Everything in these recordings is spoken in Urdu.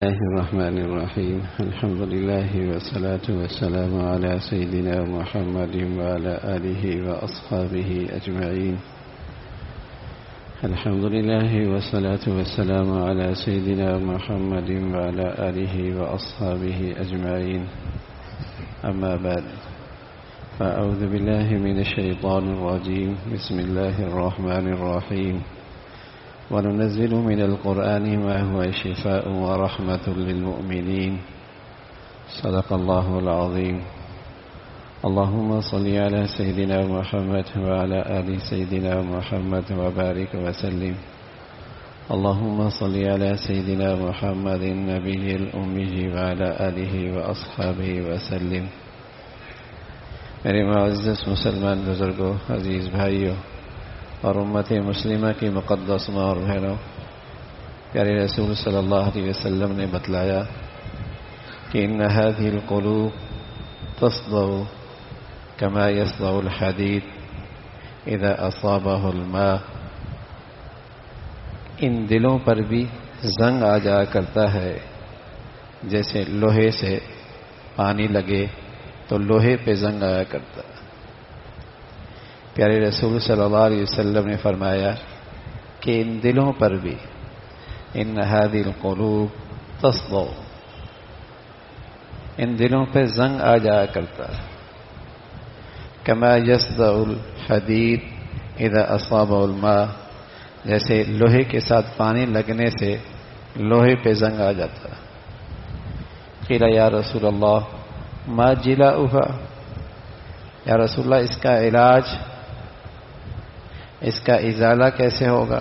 الله الرحمن الرحيم. الحمد لله والصلاة والسلام على سيدنا محمد وعلى آله وأصحابه أجمعين. الحمد لله والصلاة والسلام على سيدنا محمد وعلى آله وأصحابه أجمعين. أما بعد، فأعوذ بالله من الشيطان الرجيم. بسم الله الرحمن الرحيم. وننزل من القرآن ما هو شفاء ورحمة للمؤمنين. صدق الله العظيم. اللهم صل على سيدنا محمد وعلى آل سيدنا محمد وبارك وسلم. اللهم صل على سيدنا محمد النبي الأمي وعلى آله وأصحابه وسلم. میرے معزز مسلمان بزرگوں، عزیز بھائیوں اور امت مسلمہ کی مقدس ماں اور بہنوں، پیارے رسول صلی اللہ علیہ وسلم نے بتلایا کہ ان هذه القلوب تصدع كما يصدع الحديد اذا اصابه الماء. ان دلوں پر بھی زنگ آ جایا کرتا ہے، جیسے لوہے سے پانی لگے تو لوہے پہ زنگ آیا کرتا ہے. پیارے رسول صلی اللہ علیہ وسلم نے فرمایا کہ ان دلوں پر بھی ان هذه القلوب تصدع، ان دلوں پہ زنگ آ جایا کرتا ہے. كما يصدع الحديد اذا اصابه الماء، جیسے لوہے کے ساتھ پانی لگنے سے لوہے پہ زنگ آ جاتا ہے. قیل یا رسول اللہ ما جلاؤها، یا رسول اللہ اس کا علاج، اس کا ازالہ کیسے ہوگا؟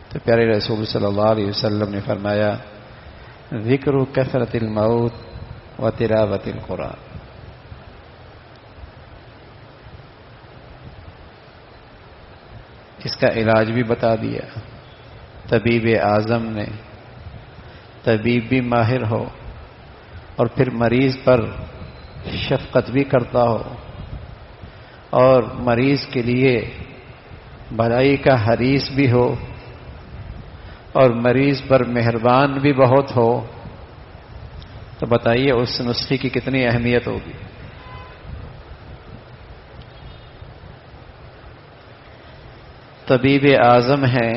تو پیارے رسول صلی اللہ علیہ وسلم نے فرمایا ذکر کثرت الموت و تلاوت القرآن. اس کا علاج بھی بتا دیا. طبیب اعظم نے، طبیب بھی ماہر ہو اور پھر مریض پر شفقت بھی کرتا ہو اور مریض کے لیے بھلائی کا حریص بھی ہو اور مریض پر مہربان بھی بہت ہو، تو بتائیے اس نسخے کی کتنی اہمیت ہوگی. طبیب اعظم ہے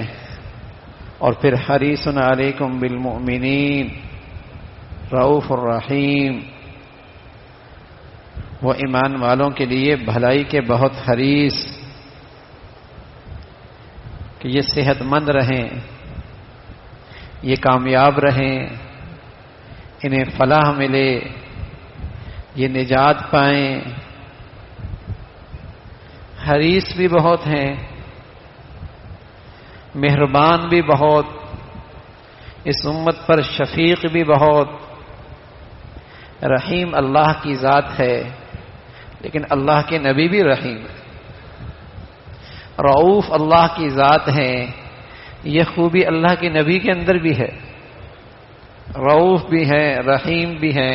اور پھر حریص علیکم بالمؤمنین رؤوف الرحیم، وہ ایمان والوں کے لیے بھلائی کے بہت حریص، کہ یہ صحت مند رہیں، یہ کامیاب رہیں، انہیں فلاح ملے، یہ نجات پائیں. حریص بھی بہت ہیں، مہربان بھی بہت، اس امت پر شفیق بھی بہت. رحیم اللہ کی ذات ہے، لیکن اللہ کے نبی بھی رحیم ہے. رؤوف اللہ کی ذات ہے، یہ خوبی اللہ کے نبی کے اندر بھی ہے. رؤوف بھی ہے، رحیم بھی ہے.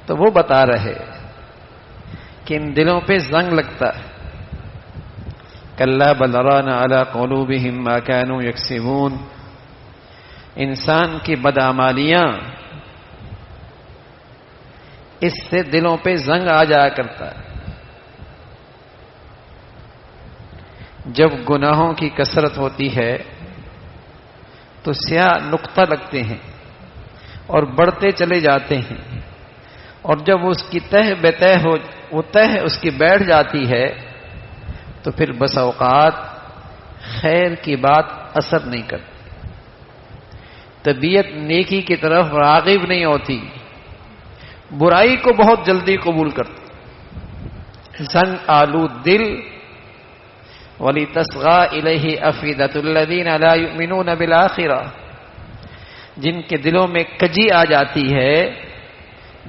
تو وہ بتا رہے کہ ان دلوں پہ زنگ لگتا ہے. کلا بل ران علی قلوبہم ما کانوا یکسبون، انسان کی بدعمالیاں اس سے دلوں پہ زنگ آ جایا کرتا ہے. جب گناہوں کی کثرت ہوتی ہے تو سیاہ نقطہ لگتے ہیں اور بڑھتے چلے جاتے ہیں، اور جب اس کی تہ بتہ ہو، وہ تہ اس کی بیٹھ جاتی ہے، تو پھر بس اوقات خیر کی بات اثر نہیں کرتی، طبیعت نیکی کی طرف راغب نہیں ہوتی، برائی کو بہت جلدی قبول کرتی. زنگ آلود دل وَلِتَصْغَى إِلَيْهِ أَفْئِدَةُ الَّذِينَ لَا يُؤْمِنُونَ بِالْآخِرَةِ، جن کے دلوں میں کجی آ جاتی ہے،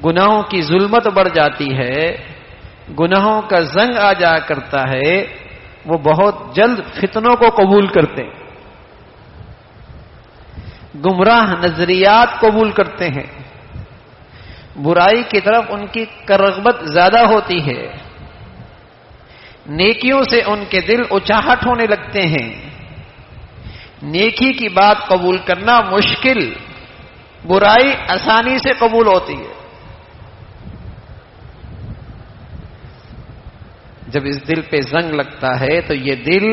گناہوں کی ظلمت بڑھ جاتی ہے، گناہوں کا زنگ آ جایا کرتا ہے، وہ بہت جلد فتنوں کو قبول کرتے ہیں، گمراہ نظریات قبول کرتے ہیں، برائی کی طرف ان کی رغبت زیادہ ہوتی ہے، نیکیوں سے ان کے دل اچاہٹ ہونے لگتے ہیں. نیکی کی بات قبول کرنا مشکل، برائی آسانی سے قبول ہوتی ہے. جب اس دل پہ زنگ لگتا ہے تو یہ دل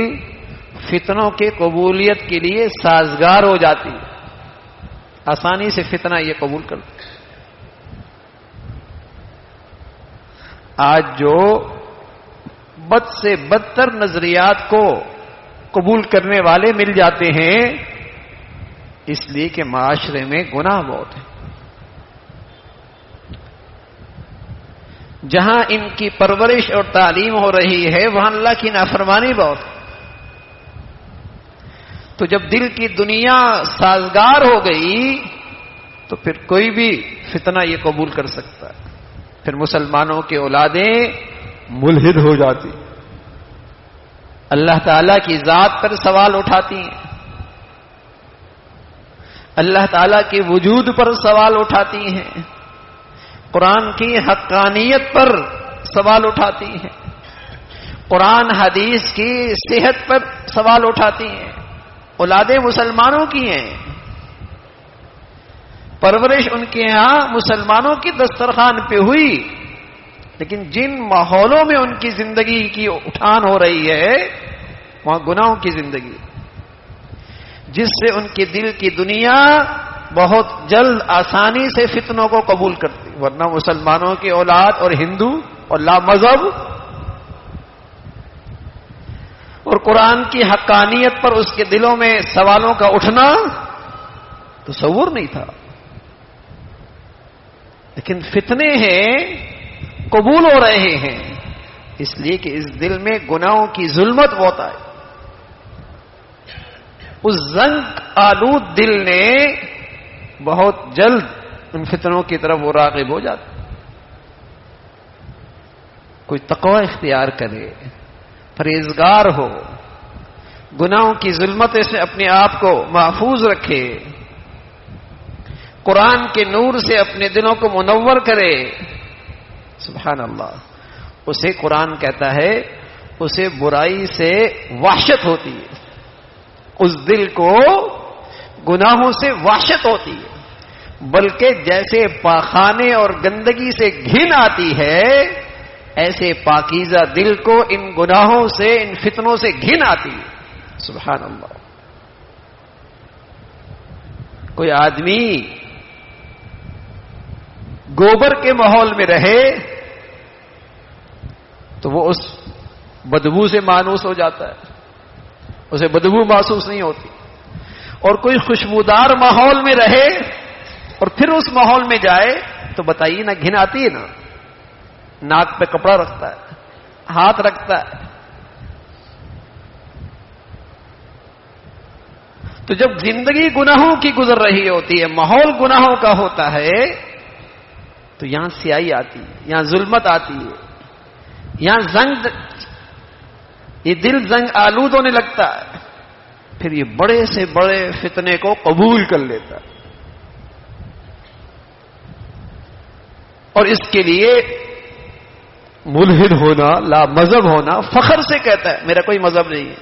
فتنوں کے قبولیت کے لیے سازگار ہو جاتی ہے. آسانی سے فتنہ یہ قبول کرتی ہے. آج جو بد سے بدتر نظریات کو قبول کرنے والے مل جاتے ہیں اس لیے کہ معاشرے میں گناہ بہت ہے. جہاں ان کی پرورش اور تعلیم ہو رہی ہے وہاں اللہ کی نافرمانی بہت ہے. تو جب دل کی دنیا سازگار ہو گئی تو پھر کوئی بھی فتنہ یہ قبول کر سکتا ہے. پھر مسلمانوں کی اولادیں ملحد ہو جاتی، اللہ تعالی کی ذات پر سوال اٹھاتی ہیں، اللہ تعالی کے وجود پر سوال اٹھاتی ہیں، قرآن کی حقانیت پر سوال اٹھاتی ہیں، قرآن حدیث کی صحت پر سوال اٹھاتی ہیں. اولادیں مسلمانوں کی ہیں، پرورش ان کے ہاں مسلمانوں کی دسترخوان پہ ہوئی، لیکن جن ماحولوں میں ان کی زندگی کی اٹھان ہو رہی ہے وہاں گناہوں کی زندگی، جس سے ان کے دل کی دنیا بہت جلد آسانی سے فتنوں کو قبول کرتی. ورنہ مسلمانوں کی اولاد اور ہندو اور لا مذہب اور قرآن کی حقانیت پر اس کے دلوں میں سوالوں کا اٹھنا تصور نہیں تھا. لیکن فتنے ہیں قبول ہو رہے ہیں اس لیے کہ اس دل میں گناہوں کی ظلمت بہت آئی. اس زنگ آلود دل نے بہت جلد ان فتنوں کی طرف وہ راغب ہو جاتا. کوئی تقوی اختیار کرے، پرہیزگار ہو، گناہوں کی ظلمت سے اپنے آپ کو محفوظ رکھے، قرآن کے نور سے اپنے دلوں کو منور کرے. سبحان اللہ، اسے قرآن کہتا ہے اسے برائی سے وحشت ہوتی ہے. اس دل کو گناہوں سے وحشت ہوتی ہے، بلکہ جیسے پاخانے اور گندگی سے گھن آتی ہے ایسے پاکیزہ دل کو ان گناہوں سے، ان فتنوں سے گھن آتی ہے. سبحان اللہ. کوئی آدمی گوبر کے ماحول میں رہے تو وہ اس بدبو سے مانوس ہو جاتا ہے، اسے بدبو محسوس نہیں ہوتی. اور کوئی خوشبودار ماحول میں رہے اور پھر اس ماحول میں جائے تو بتائیے نا گھن آتی ہے نا. ناک پہ کپڑا رکھتا ہے، ہاتھ رکھتا ہے. تو جب زندگی گناہوں کی گزر رہی ہوتی ہے، ماحول گناہوں کا ہوتا ہے تو یہاں سیاہی آتی ہے، یہاں ظلمت آتی ہے، یہاں زنگ، یہ دل زنگ آلود ہونے لگتا ہے. پھر یہ بڑے سے بڑے فتنے کو قبول کر لیتا ہے. اور اس کے لیے ملحد ہونا، لا مذہب ہونا، فخر سے کہتا ہے میرا کوئی مذہب نہیں ہے،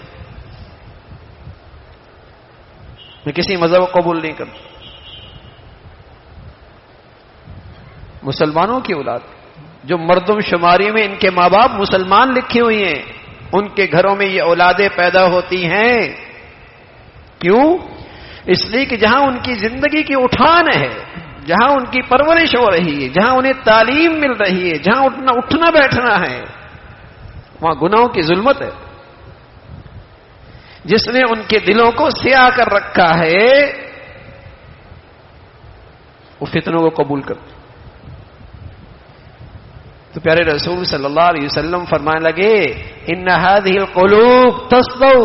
میں کسی مذہب کو قبول نہیں کرتا. مسلمانوں کی اولاد جو مردم شماری میں ان کے ماں باپ مسلمان لکھے ہوئے ہیں، ان کے گھروں میں یہ اولادیں پیدا ہوتی ہیں. کیوں؟ اس لیے کہ جہاں ان کی زندگی کی اٹھان ہے، جہاں ان کی پرورش ہو رہی ہے، جہاں انہیں تعلیم مل رہی ہے، جہاں اٹھنا بیٹھنا ہے، وہاں گناہوں کی ظلمت ہے جس نے ان کے دلوں کو سیاہ کر رکھا ہے. وہ فتنوں کو قبول کرتے. تو پیارے رسول صلی اللہ علیہ وسلم فرمانے لگے ان هذه القلوب تصدو،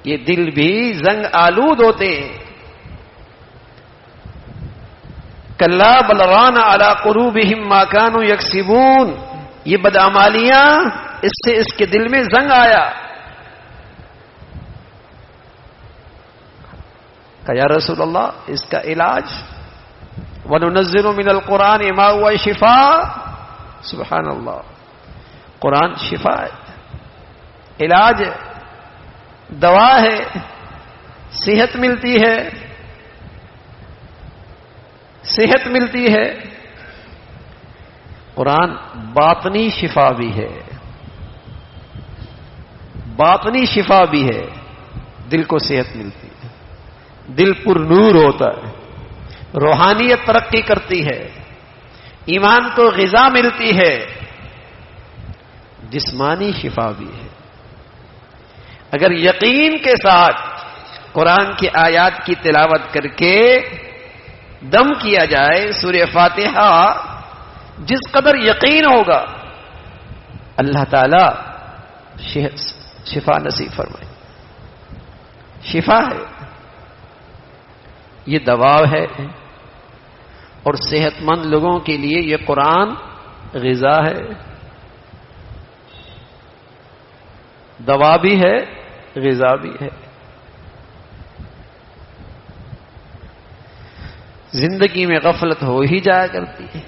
یہ دل بھی زنگ آلود ہوتے ہیں. کلا بل ران علی قلوبہم ما كانوا یکسبون، یہ بدعمالیاں اس سے اس کے دل میں زنگ آیا. کہ یا رسول اللہ اس کا علاج، وَنُنَزِّلُ مِنَ الْقُرْآنِ مَا هُوَ شِفَاءٌ. سبحان اللہ، قرآن شفا ہے، علاج ہے، دوا ہے، صحت ملتی ہے. صحت ملتی ہے، قرآن باطنی شفا بھی ہے، باطنی شفا بھی ہے، دل کو صحت ملتی ہے، دل پر نور ہوتا ہے، روحانیت ترقی کرتی ہے، ایمان کو غذا ملتی ہے، جسمانی شفا بھی ہے۔ اگر یقین کے ساتھ قرآن کی آیات کی تلاوت کر کے دم کیا جائے، سورہ فاتحہ جس قدر یقین ہوگا اللہ تعالی شفا نصیب فرمائے۔ شفا ہے، یہ دوا ہے، اور صحت مند لوگوں کے لیے یہ قرآن غذا ہے، دوا بھی ہے، غذا بھی ہے۔ زندگی میں غفلت ہو ہی جایا کرتی ہے،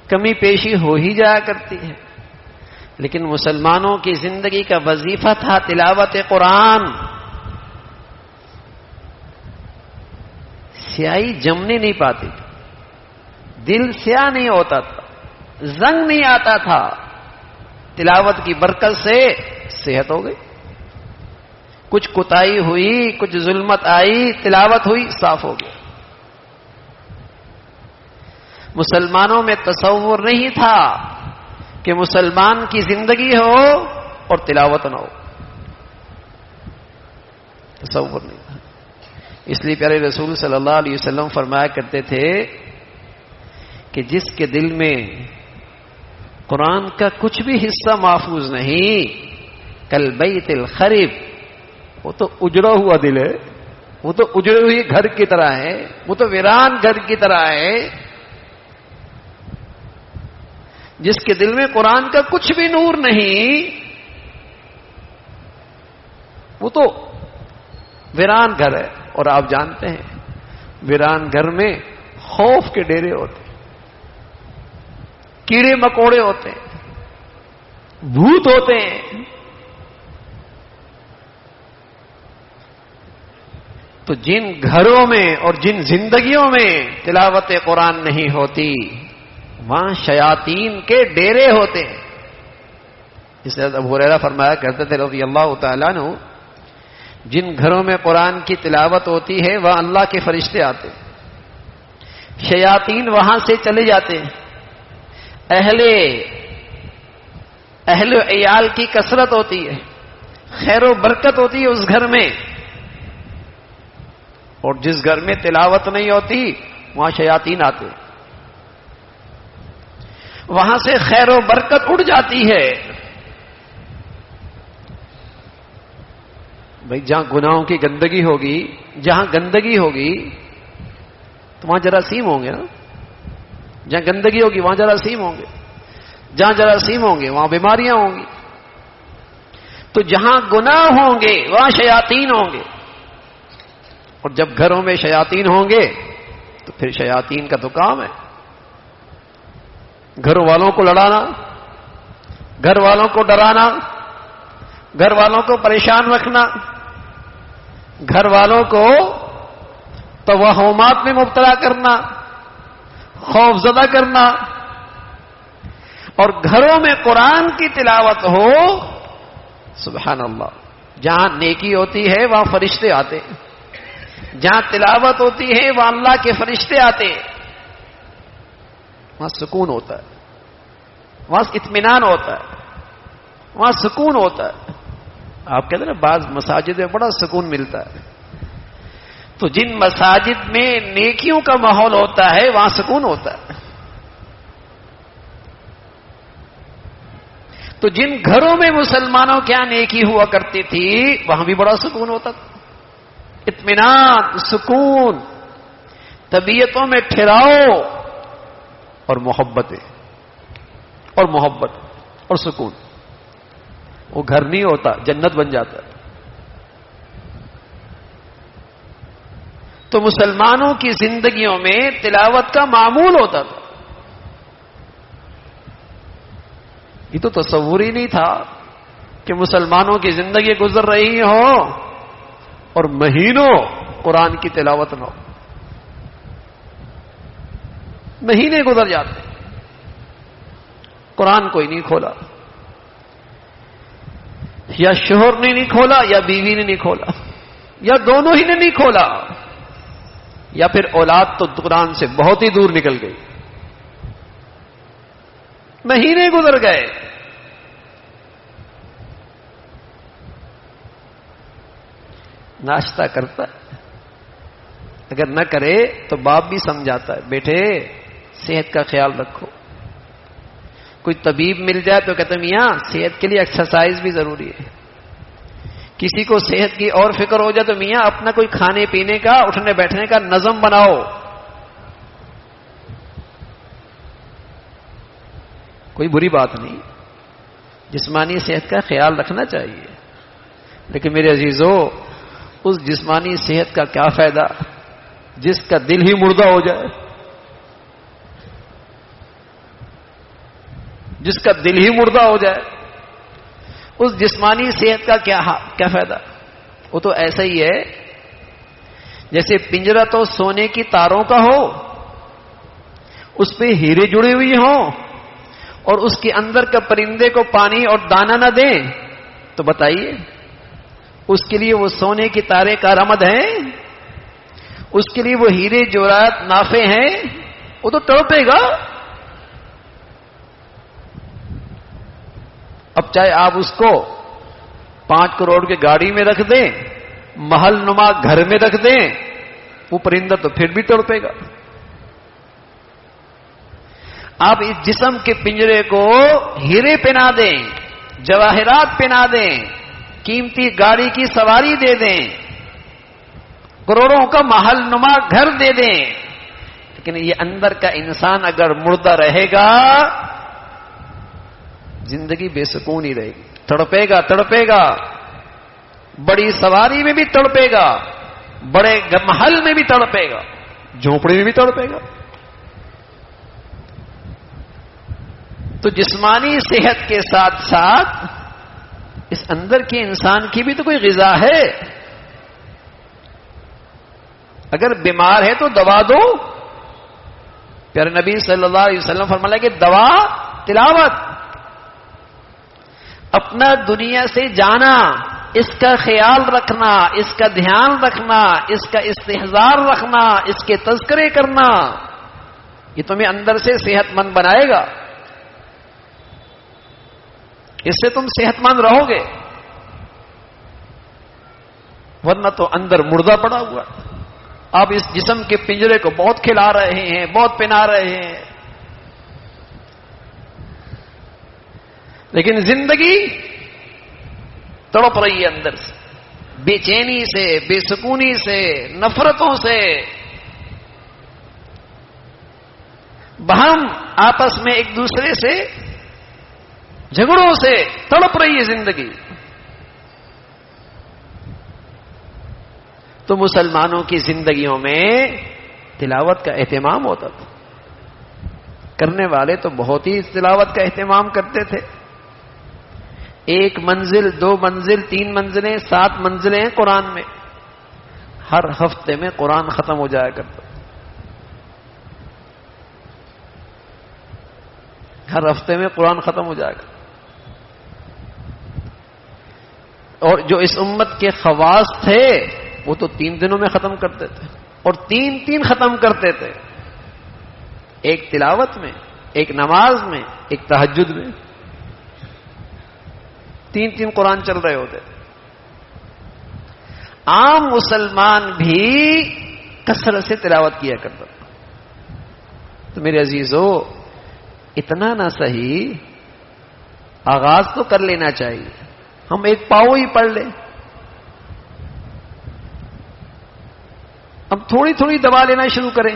کمی پیشی ہو ہی جایا کرتی ہے، لیکن مسلمانوں کی زندگی کا وظیفہ تھا تلاوت قرآن۔ سیاہی جمنے نہیں پاتی تھی، دل سیاہ نہیں ہوتا تھا، زنگ نہیں آتا تھا، تلاوت کی برکت سے صحت ہو گئی۔ کچھ کوتاہی ہوئی، کچھ ظلمت آئی، تلاوت ہوئی، صاف ہو گیا۔ مسلمانوں میں تصور نہیں تھا کہ مسلمان کی زندگی ہو اور تلاوت نہ ہو، تصور نہیں تھا۔ اس لیے پیارے رسول صلی اللہ علیہ وسلم فرمایا کرتے تھے کہ جس کے دل میں قرآن کا کچھ بھی حصہ محفوظ نہیں، کل بیت الخرب، وہ تو اجڑا ہوا دل ہے، وہ تو اجڑے ہوئے گھر کی طرح ہے، وہ تو ویران گھر کی طرح ہے۔ جس کے دل میں قرآن کا کچھ بھی نور نہیں، وہ تو ویران گھر ہے۔ اور آپ جانتے ہیں ویران گھر میں خوف کے ڈیرے ہوتے ہیں، کیڑے مکوڑے ہوتے ہیں، بھوت ہوتے ہیں۔ تو جن گھروں میں اور جن زندگیوں میں تلاوت قرآن نہیں ہوتی، وہاں شیاطین کے ڈیرے ہوتے ہیں۔ اس لیے ابو ہریرہ فرمایا کرتے تھے رضی اللہ تعالیٰ عنہ، جن گھروں میں قرآن کی تلاوت ہوتی ہے وہاں اللہ کے فرشتے آتے ہیں، شیاطین وہاں سے چلے جاتے ہیں، اہل عیال کی کثرت ہوتی ہے، خیر و برکت ہوتی ہے اس گھر میں، اور جس گھر میں تلاوت نہیں ہوتی وہاں شیاطین آتے ہیں، وہاں سے خیر و برکت اڑ جاتی ہے۔ بھائی جہاں گناہوں کی گندگی ہوگی، جہاں گندگی ہوگی تو وہاں جراثیم ہوں گے نا، جہاں گندگی ہوگی وہاں جراثیم ہوں گے، جہاں جراثیم ہوں گے وہاں بیماریاں ہوں گی، تو جہاں گناہ ہوں گے وہاں شیاطین ہوں گے، اور جب گھروں میں شیاطین ہوں گے تو پھر شیاطین کا تو کام ہے گھر والوں کو لڑانا، گھر والوں کو ڈرانا، گھر والوں کو پریشان رکھنا، گھر والوں کو توہمات میں مبتلا کرنا، خوف زدہ کرنا۔ اور گھروں میں قرآن کی تلاوت ہو، سبحان اللہ، جہاں نیکی ہوتی ہے وہاں فرشتے آتے، جہاں تلاوت ہوتی ہے وہاں اللہ کے فرشتے آتے، وہاں سکون ہوتا ہے، وہاں اطمینان ہوتا ہے، وہاں سکون ہوتا ہے۔ آپ کہتے ہیں نا بعض مساجد میں بڑا سکون ملتا ہے، تو جن مساجد میں نیکیوں کا ماحول ہوتا ہے وہاں سکون ہوتا ہے، تو جن گھروں میں مسلمانوں کے یہاں نیکی ہوا کرتی تھی وہاں بھی بڑا سکون ہوتا تھا، اطمینان، سکون، طبیعتوں میں ٹھہراؤ اور محبت اور سکون۔ وہ گھر نہیں ہوتا، جنت بن جاتا ہے۔ تو مسلمانوں کی زندگیوں میں تلاوت کا معمول ہوتا تھا۔ یہ تو تصور ہی نہیں تھا کہ مسلمانوں کی زندگی گزر رہی ہو اور مہینوں قرآن کی تلاوت نہ ہو۔ مہینے گزر جاتے ہیں، قرآن کوئی نہیں کھولا، یا شوہر نے نہیں کھولا یا بیوی نے نہیں کھولا یا دونوں ہی نے نہیں کھولا، یا پھر اولاد تو قرآن سے بہت ہی دور نکل گئی. مہینے گزر گئے. ناشتہ کرتا ہے، اگر نہ کرے تو باپ بھی سمجھاتا ہے بیٹے صحت کا خیال رکھو. کوئی طبیب مل جائے تو کہتے ہیں میاں صحت کے لیے ایکسرسائز بھی ضروری ہے. کسی کو صحت کی اور فکر ہو جائے تو میاں اپنا کوئی کھانے پینے کا اٹھنے بیٹھنے کا نظم بناؤ. کوئی بری بات نہیں، جسمانی صحت کا خیال رکھنا چاہیے، لیکن میرے عزیزو اس جسمانی صحت کا کیا فائدہ جس کا دل ہی مردہ ہو جائے، جس کا دل ہی مردہ ہو جائے. اس جسمانی صحت کا کیا فائدہ؟ وہ تو ایسا ہی ہے جیسے پنجرہ تو سونے کی تاروں کا ہو، اس پہ ہیرے جڑے ہوئے ہوں، اور اس کے اندر کا پرندے کو پانی اور دانہ نہ دیں تو بتائیے اس کے لیے وہ سونے کی تارے کارآمد ہیں؟ اس کے لیے وہ ہیرے جواہرات نافع ہیں؟ وہ تو تڑپے گا. اب چاہے آپ اس کو 5 کروڑ کی گاڑی میں رکھ دیں، محل نما گھر میں رکھ دیں، وہ پرندہ تو پھر بھی تڑپے گا. آپ اس جسم کے پنجرے کو ہیرے پہنا دیں، جواہرات پہنا دیں، قیمتی گاڑی کی سواری دے دیں، کروڑوں کا محل نما گھر دے دیں، لیکن یہ اندر کا انسان اگر مردہ رہے گا زندگی بے سکون ہی رہے گی. تڑپے گا، بڑی سواری میں بھی تڑپے گا، بڑے محل میں بھی تڑپے گا، جھونپڑی میں بھی تڑپے گا. تو جسمانی صحت کے ساتھ ساتھ اس اندر کے انسان کی بھی تو کوئی غذا ہے. اگر بیمار ہے تو دوا دو. پیارے نبی صلی اللہ علیہ وسلم فرمایا کہ دوا تلاوت. اپنا دنیا سے جانا، اس کا خیال رکھنا، اس کا دھیان رکھنا، اس کا استحضار رکھنا، اس کے تذکرے کرنا، یہ تمہیں اندر سے صحت مند بنائے گا. اس سے تم صحت مند رہو گے، ورنہ تو اندر مردہ پڑا ہوا. آپ اس جسم کے پنجرے کو بہت کھلا رہے ہیں، بہت پہنا رہے ہیں، لیکن زندگی تڑپ رہی ہے اندر سے، بے چینی سے، بے سکونی سے، نفرتوں سے. بہم آپس میں ایک دوسرے سے جھگڑوں سے تڑپ رہی ہے زندگی. تو مسلمانوں کی زندگیوں میں تلاوت کا اہتمام ہوتا تھا. کرنے والے تو بہت ہی تلاوت کا اہتمام کرتے تھے. 1 منزل، 2 منزل، 3 منزلیں، 7 منزلیں ہیں قرآن میں. ہر ہفتے میں قرآن ختم ہو جایا کرتا. ہر ہفتے میں قرآن ختم ہو جائے گا. اور جو اس امت کے خواص تھے وہ تو 3 دنوں میں ختم کرتے تھے، اور 3 ختم کرتے تھے. ایک تلاوت میں، ایک نماز میں، ایک تہجد میں. 3 قرآن چل رہے ہوتے. عام مسلمان بھی کثرت سے تلاوت کیا کرتا تھا. تو میرے عزیزو اتنا نہ صحیح، آغاز تو کر لینا چاہیے. ہم ایک پاؤ ہی پڑھ لیں، اب تھوڑی تھوڑی دبا لینا شروع کریں.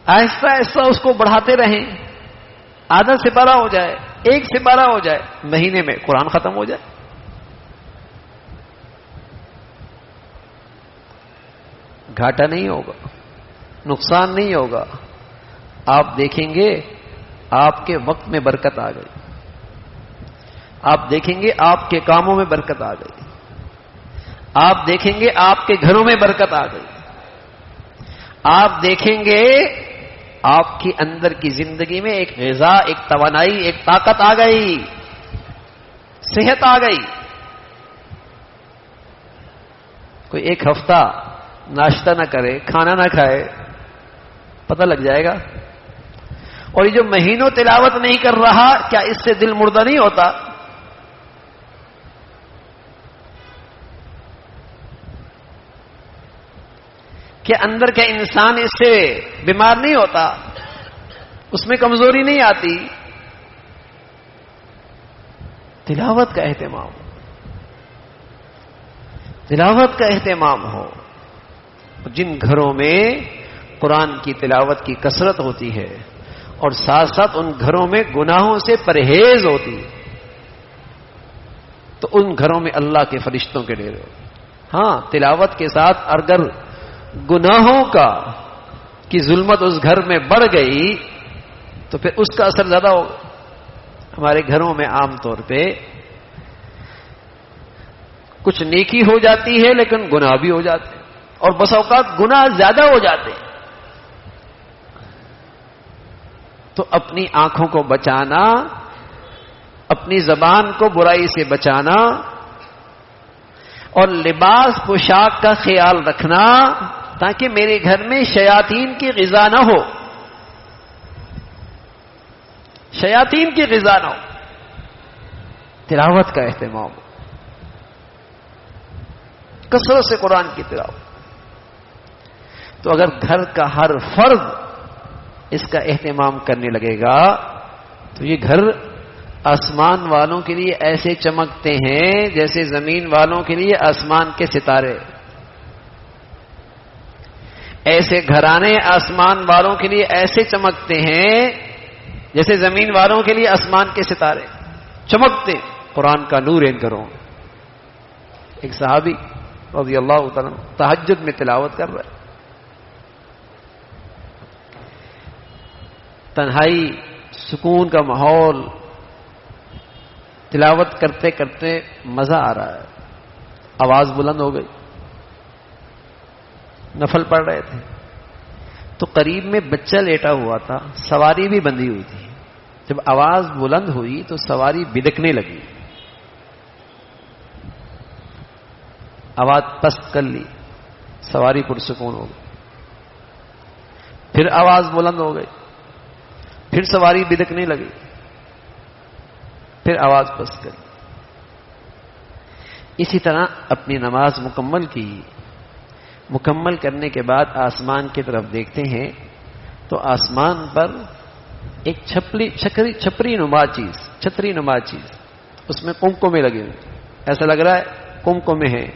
آہستہ آہستہ اس کو بڑھاتے رہیں. آدھا سپارہ ہو جائے، 1 سپارہ ہو جائے، مہینے میں قرآن ختم ہو جائے. گھاٹا نہیں ہوگا، نقصان نہیں ہوگا. آپ دیکھیں گے آپ کے وقت میں برکت آ گئی. آپ دیکھیں گے آپ کے کاموں میں برکت آ گئی. آپ دیکھیں گے آپ کے گھروں میں برکت آ گئی. آپ دیکھیں گے آپ کی اندر کی زندگی میں ایک غذا، ایک توانائی، ایک طاقت آ گئی، صحت آ گئی. کوئی ایک ہفتہ ناشتہ نہ کرے، کھانا نہ کھائے، پتہ لگ جائے گا. اور یہ جو مہینوں تلاوت نہیں کر رہا، کیا اس سے دل مردہ نہیں ہوتا؟ کہ اندر کا انسان اس سے بیمار نہیں ہوتا، اس میں کمزوری نہیں آتی؟ تلاوت کا اہتمام، تلاوت کا اہتمام ہو. جن گھروں میں قرآن کی تلاوت کی کثرت ہوتی ہے اور ساتھ ساتھ ان گھروں میں گناہوں سے پرہیز ہوتی ہے، تو ان گھروں میں اللہ کے فرشتوں کے ڈیرے ہوتے. ہاں، تلاوت کے ساتھ اگر گناہوں کی ظلمت اس گھر میں بڑھ گئی تو پھر اس کا اثر زیادہ ہوگا. ہمارے گھروں میں عام طور پہ کچھ نیکی ہو جاتی ہے لیکن گناہ بھی ہو جاتے ہیں، اور بس اوقات گناہ زیادہ ہو جاتے ہیں. تو اپنی آنکھوں کو بچانا، اپنی زبان کو برائی سے بچانا، اور لباس پوشاک کا خیال رکھنا تاکہ میرے گھر میں شیاطین کی غذا نہ ہو، شیاطین کی غذا نہ ہو. تلاوت کا اہتمام، کثرت سے قرآن کی تلاوت. تو اگر گھر کا ہر فرد اس کا اہتمام کرنے لگے گا تو یہ گھر آسمان والوں کے لیے ایسے چمکتے ہیں جیسے زمین والوں کے لیے آسمان کے ستارے. ایسے گھرانے آسمان والوں کے لیے ایسے چمکتے ہیں جیسے زمین والوں کے لیے آسمان کے ستارے چمکتے. قرآن کا نور ان کرو. ایک صحابی رضی اللہ تعالیٰ تہجد میں تلاوت کر رہے، تنہائی، سکون کا ماحول، تلاوت کرتے کرتے مزہ آ رہا ہے. آواز بلند ہو گئی، نفل پڑھ رہے تھے تو قریب میں بچہ لیٹا ہوا تھا، سواری بھی بندھی ہوئی تھی. جب آواز بلند ہوئی تو سواری بدکنے لگی، آواز پست کر لی، سواری پرسکون ہو گئی. پھر آواز بلند ہو گئی، پھر سواری بدکنے لگی، پھر آواز پست کر لی. اسی طرح اپنی نماز مکمل کی. مکمل کرنے کے بعد آسمان کی طرف دیکھتے ہیں تو آسمان پر ایک چھتری نما چیز، اس میں کمکمے لگے ہوئے، ایسا لگ رہا ہے کمکمے ہیں،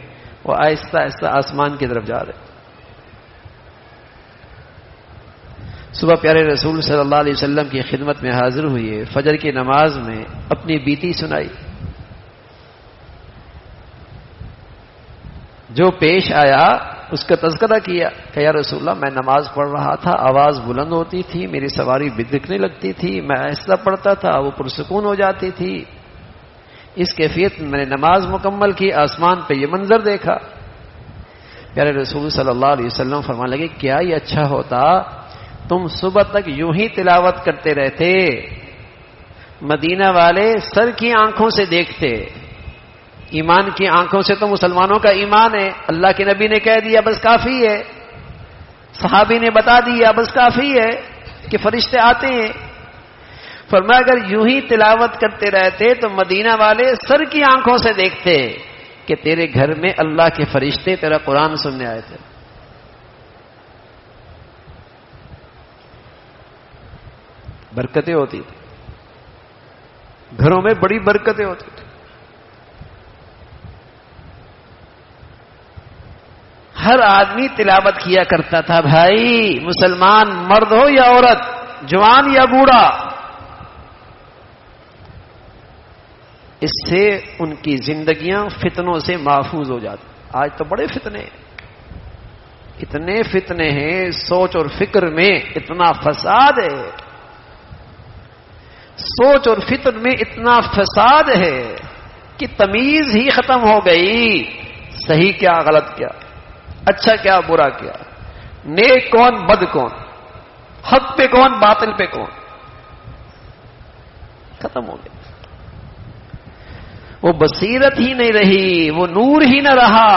وہ آہستہ آہستہ آسمان کی طرف جا رہے. صبح پیارے رسول صلی اللہ علیہ وسلم کی خدمت میں حاضر ہوئے، فجر کی نماز میں اپنی بیتی سنائی. جو پیش آیا اس کا تذکرہ کیا کہ یا رسول اللہ، میں نماز پڑھ رہا تھا، آواز بلند ہوتی تھی، میری سواری بدکنے لگتی تھی، میں آہستہ پڑھتا تھا، وہ پرسکون ہو جاتی تھی. اس کیفیت میں نے نماز مکمل کی، آسمان پہ یہ منظر دیکھا. پیارے رسول صلی اللہ علیہ وسلم فرمانے لگے کیا یہ اچھا ہوتا تم صبح تک یوں ہی تلاوت کرتے رہتے، مدینہ والے سر کی آنکھوں سے دیکھتے. ایمان کی آنکھوں سے تو مسلمانوں کا ایمان ہے، اللہ کے نبی نے کہہ دیا بس کافی ہے، صحابی نے بتا دیا بس کافی ہے کہ فرشتے آتے ہیں. فرمایا اگر یوں ہی تلاوت کرتے رہتے تو مدینہ والے سر کی آنکھوں سے دیکھتے کہ تیرے گھر میں اللہ کے فرشتے تیرا قرآن سننے آئے تھے. برکتیں ہوتی تھی گھروں میں، بڑی برکتیں ہوتی تھی. ہر آدمی تلاوت کیا کرتا تھا بھائی، مسلمان مرد ہو یا عورت، جوان یا بوڑھا. اس سے ان کی زندگیاں فتنوں سے محفوظ ہو جاتی. آج تو بڑے فتنے، اتنے فتنے ہیں، سوچ اور فکر میں اتنا فساد ہے، سوچ اور فکر میں اتنا فساد ہے کہ تمیز ہی ختم ہو گئی. صحیح کیا، غلط کیا، اچھا کیا، برا کیا. نیک کون بد کون، حق پہ کون باطل پہ کون، ختم ہو گیا. وہ بصیرت ہی نہیں رہی، وہ نور ہی نہ رہا،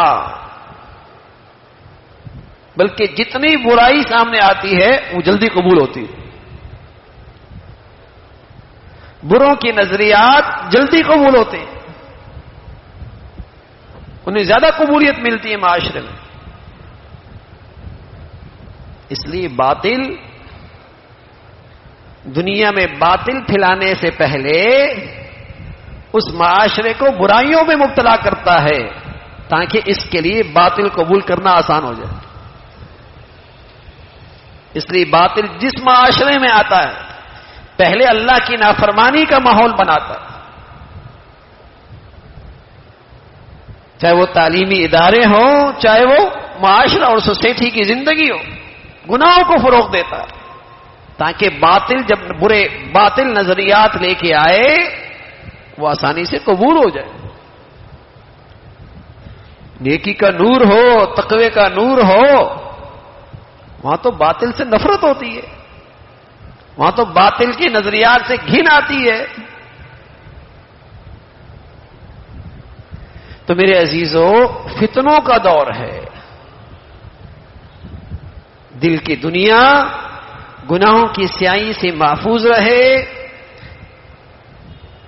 بلکہ جتنی برائی سامنے آتی ہے وہ جلدی قبول ہوتی ہے. بروں کی نظریات جلدی قبول ہوتے ہیں، انہیں زیادہ قبولیت ملتی ہے معاشرے میں. اس لیے باطل، دنیا میں باطل پھیلانے سے پہلے اس معاشرے کو برائیوں میں مبتلا کرتا ہے تاکہ اس کے لیے باطل قبول کرنا آسان ہو جائے. اس لیے باطل جس معاشرے میں آتا ہے پہلے اللہ کی نافرمانی کا ماحول بناتا ہے، چاہے وہ تعلیمی ادارے ہوں، چاہے وہ معاشرہ اور سوسائٹی کی زندگی ہو، گناہوں کو فروغ دیتا ہے تاکہ باطل جب برے باطل نظریات لے کے آئے وہ آسانی سے قبول ہو جائے. نیکی کا نور ہو، تقوی کا نور ہو، وہاں تو باطل سے نفرت ہوتی ہے، وہاں تو باطل کی نظریات سے گھن آتی ہے. تو میرے عزیزو، فتنوں کا دور ہے. دل کی دنیا گناہوں کی سیاہی سے محفوظ رہے،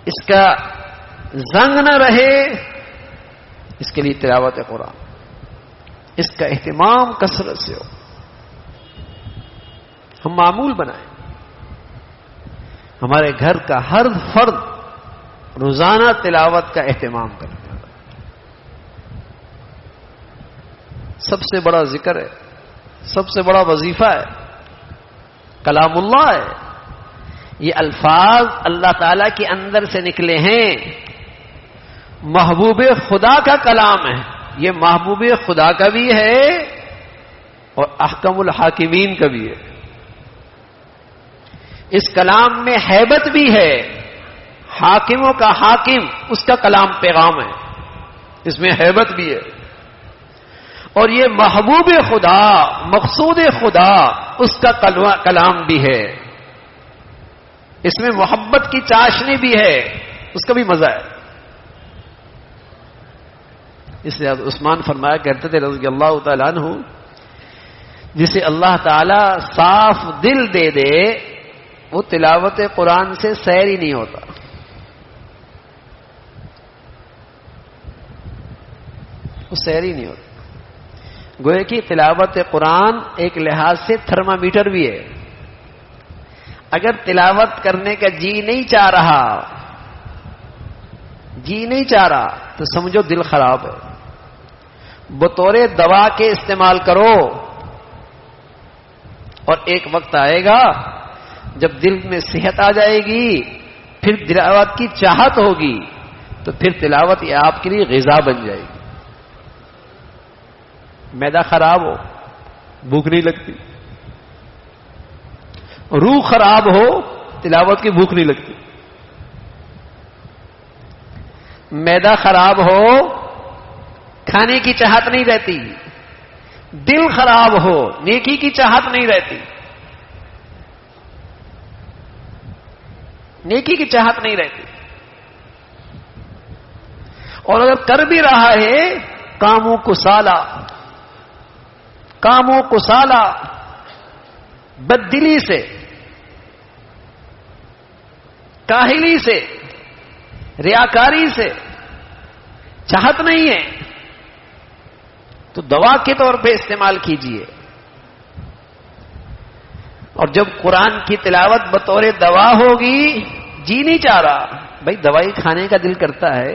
اس کا زنگ نہ رہے، اس کے لیے تلاوت قرآن، اس کا اہتمام کثرت سے ہو. ہم معمول بنائیں، ہمارے گھر کا ہر فرد روزانہ تلاوت کا اہتمام کرے. سب سے بڑا ذکر ہے، سب سے بڑا وظیفہ ہے، کلام اللہ ہے. یہ الفاظ اللہ تعالی کے اندر سے نکلے ہیں، محبوب خدا کا کلام ہے. یہ محبوب خدا کا بھی ہے اور احکم الحاکمین کا بھی ہے. اس کلام میں ہیبت بھی ہے، حاکموں کا حاکم اس کا کلام پیغام ہے، اس میں ہیبت بھی ہے. اور یہ محبوب خدا، مقصود خدا، اس کا کلام بھی ہے. اس میں محبت کی چاشنی بھی ہے، اس کا بھی مزہ ہے. اس لیے عثمان فرمایا کرتے تھے رضی اللہ تعالیٰ عنہ، جسے اللہ تعالی صاف دل دے دے وہ تلاوت قرآن سے سیر ہی نہیں ہوتا. وہ سیر ہی نہیں ہوتا. گوئے کہ تلاوت قرآن ایک لحاظ سے تھرمامیٹر بھی ہے. اگر تلاوت کرنے کا جی نہیں چاہ رہا تو سمجھو دل خراب ہے. بطور دوا کے استعمال کرو، اور ایک وقت آئے گا جب دل میں صحت آ جائے گی، پھر تلاوت کی چاہت ہوگی، تو پھر تلاوت یہ آپ کے لیے غذا بن جائے گی. معدہ خراب ہو، بھوک نہیں لگتی. روح خراب ہو، تلاوت کی بھوک نہیں لگتی. معدہ خراب ہو، کھانے کی چاہت نہیں رہتی. دل خراب ہو، نیکی کی چاہت نہیں رہتی. نیکی کی چاہت نہیں رہتی. اور اگر کر بھی رہا ہے کاموں کو سالا بددلی سے، کاہلی سے، ریاکاری سے، چاہت نہیں ہے، تو دوا کے طور پہ استعمال کیجیے. اور جب قرآن کی تلاوت بطور دوا ہوگی، جی نہیں چاہ رہا، بھائی دوائی کھانے کا دل کرتا ہے،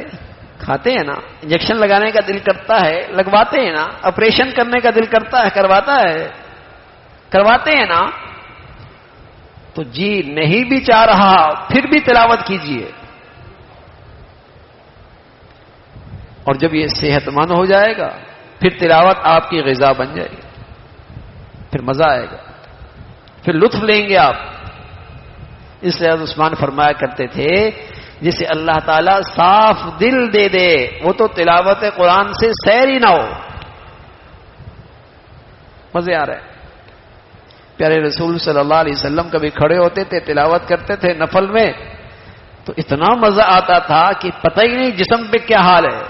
کھاتے ہیں نا. انجیکشن لگانے کا دل کرتا ہے، لگواتے ہیں نا. آپریشن کرنے کا دل کرتا ہے، کرواتے ہیں نا. تو جی نہیں بھی چاہ رہا پھر بھی تلاوت کیجیے. اور جب یہ صحت مند ہو جائے گا پھر تلاوت آپ کی غذا بن جائے گی، پھر مزہ آئے گا، پھر لطف لیں گے آپ. اس لیے عثمان فرمایا کرتے تھے جسے اللہ تعالیٰ صاف دل دے دے وہ تو تلاوت قرآن سے سیر ہی نہ ہو. مزے آ رہے ہیں. پیارے رسول صلی اللہ علیہ وسلم کبھی کھڑے ہوتے تھے، تلاوت کرتے تھے نفل میں، تو اتنا مزہ آتا تھا کہ پتہ ہی نہیں جسم پہ کیا حال ہے،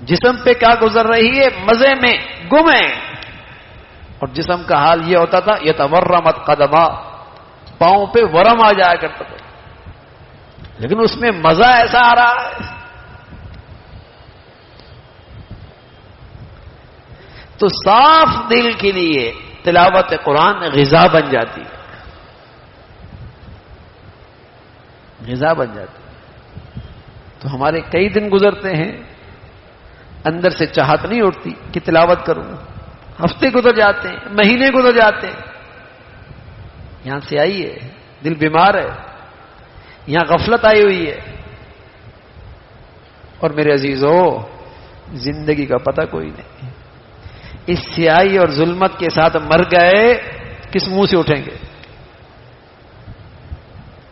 جسم پہ کیا گزر رہی ہے، مزے میں گم ہے. اور جسم کا حال یہ ہوتا تھا یتورمت قدما، پاؤں پہ ورم آ جایا کرتا تھا، لیکن اس میں مزہ ایسا آ رہا ہے. تو صاف دل کے لیے تلاوت قرآن غذا بن جاتی ہے، غذا بن جاتی ہے. تو ہمارے کئی دن گزرتے ہیں، اندر سے چاہت نہیں اٹھتی کہ تلاوت کروں، ہفتے گزر جاتے ہیں، مہینے گزر جاتے ہیں. یہاں سے آئی ہے، دل بیمار ہے، یہاں غفلت آئی ہوئی ہے. اور میرے عزیزو، زندگی کا پتہ کوئی نہیں، اس سیاہی اور ظلمت کے ساتھ مر گئے، کس منہ سے اٹھیں گے،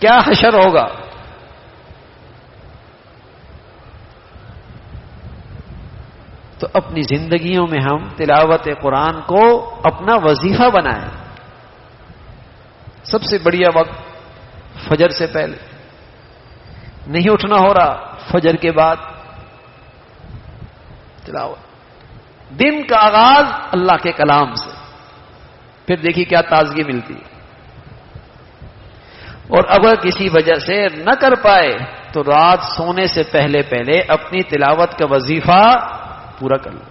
کیا حشر ہوگا. تو اپنی زندگیوں میں ہم تلاوت قرآن کو اپنا وظیفہ بنائیں. سب سے بڑھیا وقت فجر سے پہلے، نہیں اٹھنا ہو رہا فجر کے بعد تلاوت. دن کا آغاز اللہ کے کلام سے، پھر دیکھیے کیا تازگی ملتی ہے. اور اگر کسی وجہ سے نہ کر پائے تو رات سونے سے پہلے پہلے اپنی تلاوت کا وظیفہ پورا کر لیں.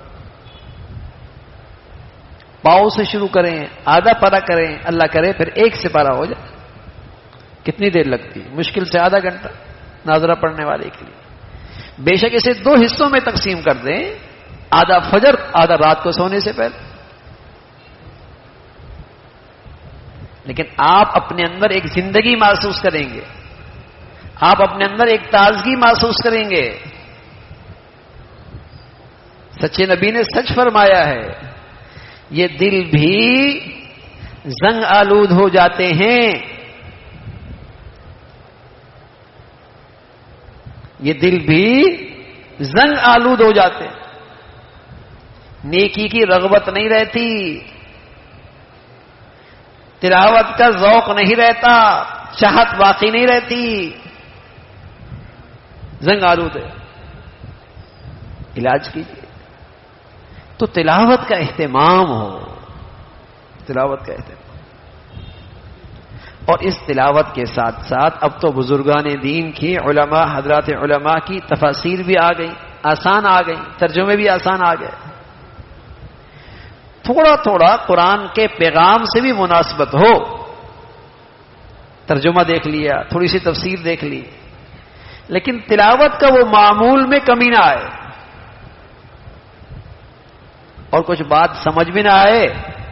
پاؤں سے شروع کریں، آدھا پارا کریں، اللہ کرے پھر ایک سے پارا ہو جائے. کتنی دیر لگتی؟ مشکل سے آدھا گھنٹہ ناظرہ پڑھنے والے کے لیے. بے شک اسے 2 حصوں میں تقسیم کر دیں، آدھا فجر، آدھا رات کو سونے سے پہلے. لیکن آپ اپنے اندر ایک زندگی محسوس کریں گے، آپ اپنے اندر ایک تازگی محسوس کریں گے. سچے نبی نے سچ فرمایا ہے، یہ دل بھی زنگ آلود ہو جاتے ہیں، یہ دل بھی زنگ آلود ہو جاتے ہیں. نیکی کی رغبت نہیں رہتی، تلاوت کا ذوق نہیں رہتا، چاہت باقی نہیں رہتی، زنگ آلود ہے. علاج کیجیے تو تلاوت کا اہتمام ہو، تلاوت کا اہتمام. اور اس تلاوت کے ساتھ ساتھ اب تو بزرگان دین کی، علماء، حضرات علماء کی تفاسیر بھی آ گئی، آسان آ گئی، ترجمے بھی آسان آ گئے. تھوڑا تھوڑا قرآن کے پیغام سے بھی مناسبت ہو، ترجمہ دیکھ لیا، تھوڑی سی تفسیر دیکھ لی، لیکن تلاوت کا وہ معمول میں کمی نہ آئے. اور کچھ بات سمجھ میں نہ آئے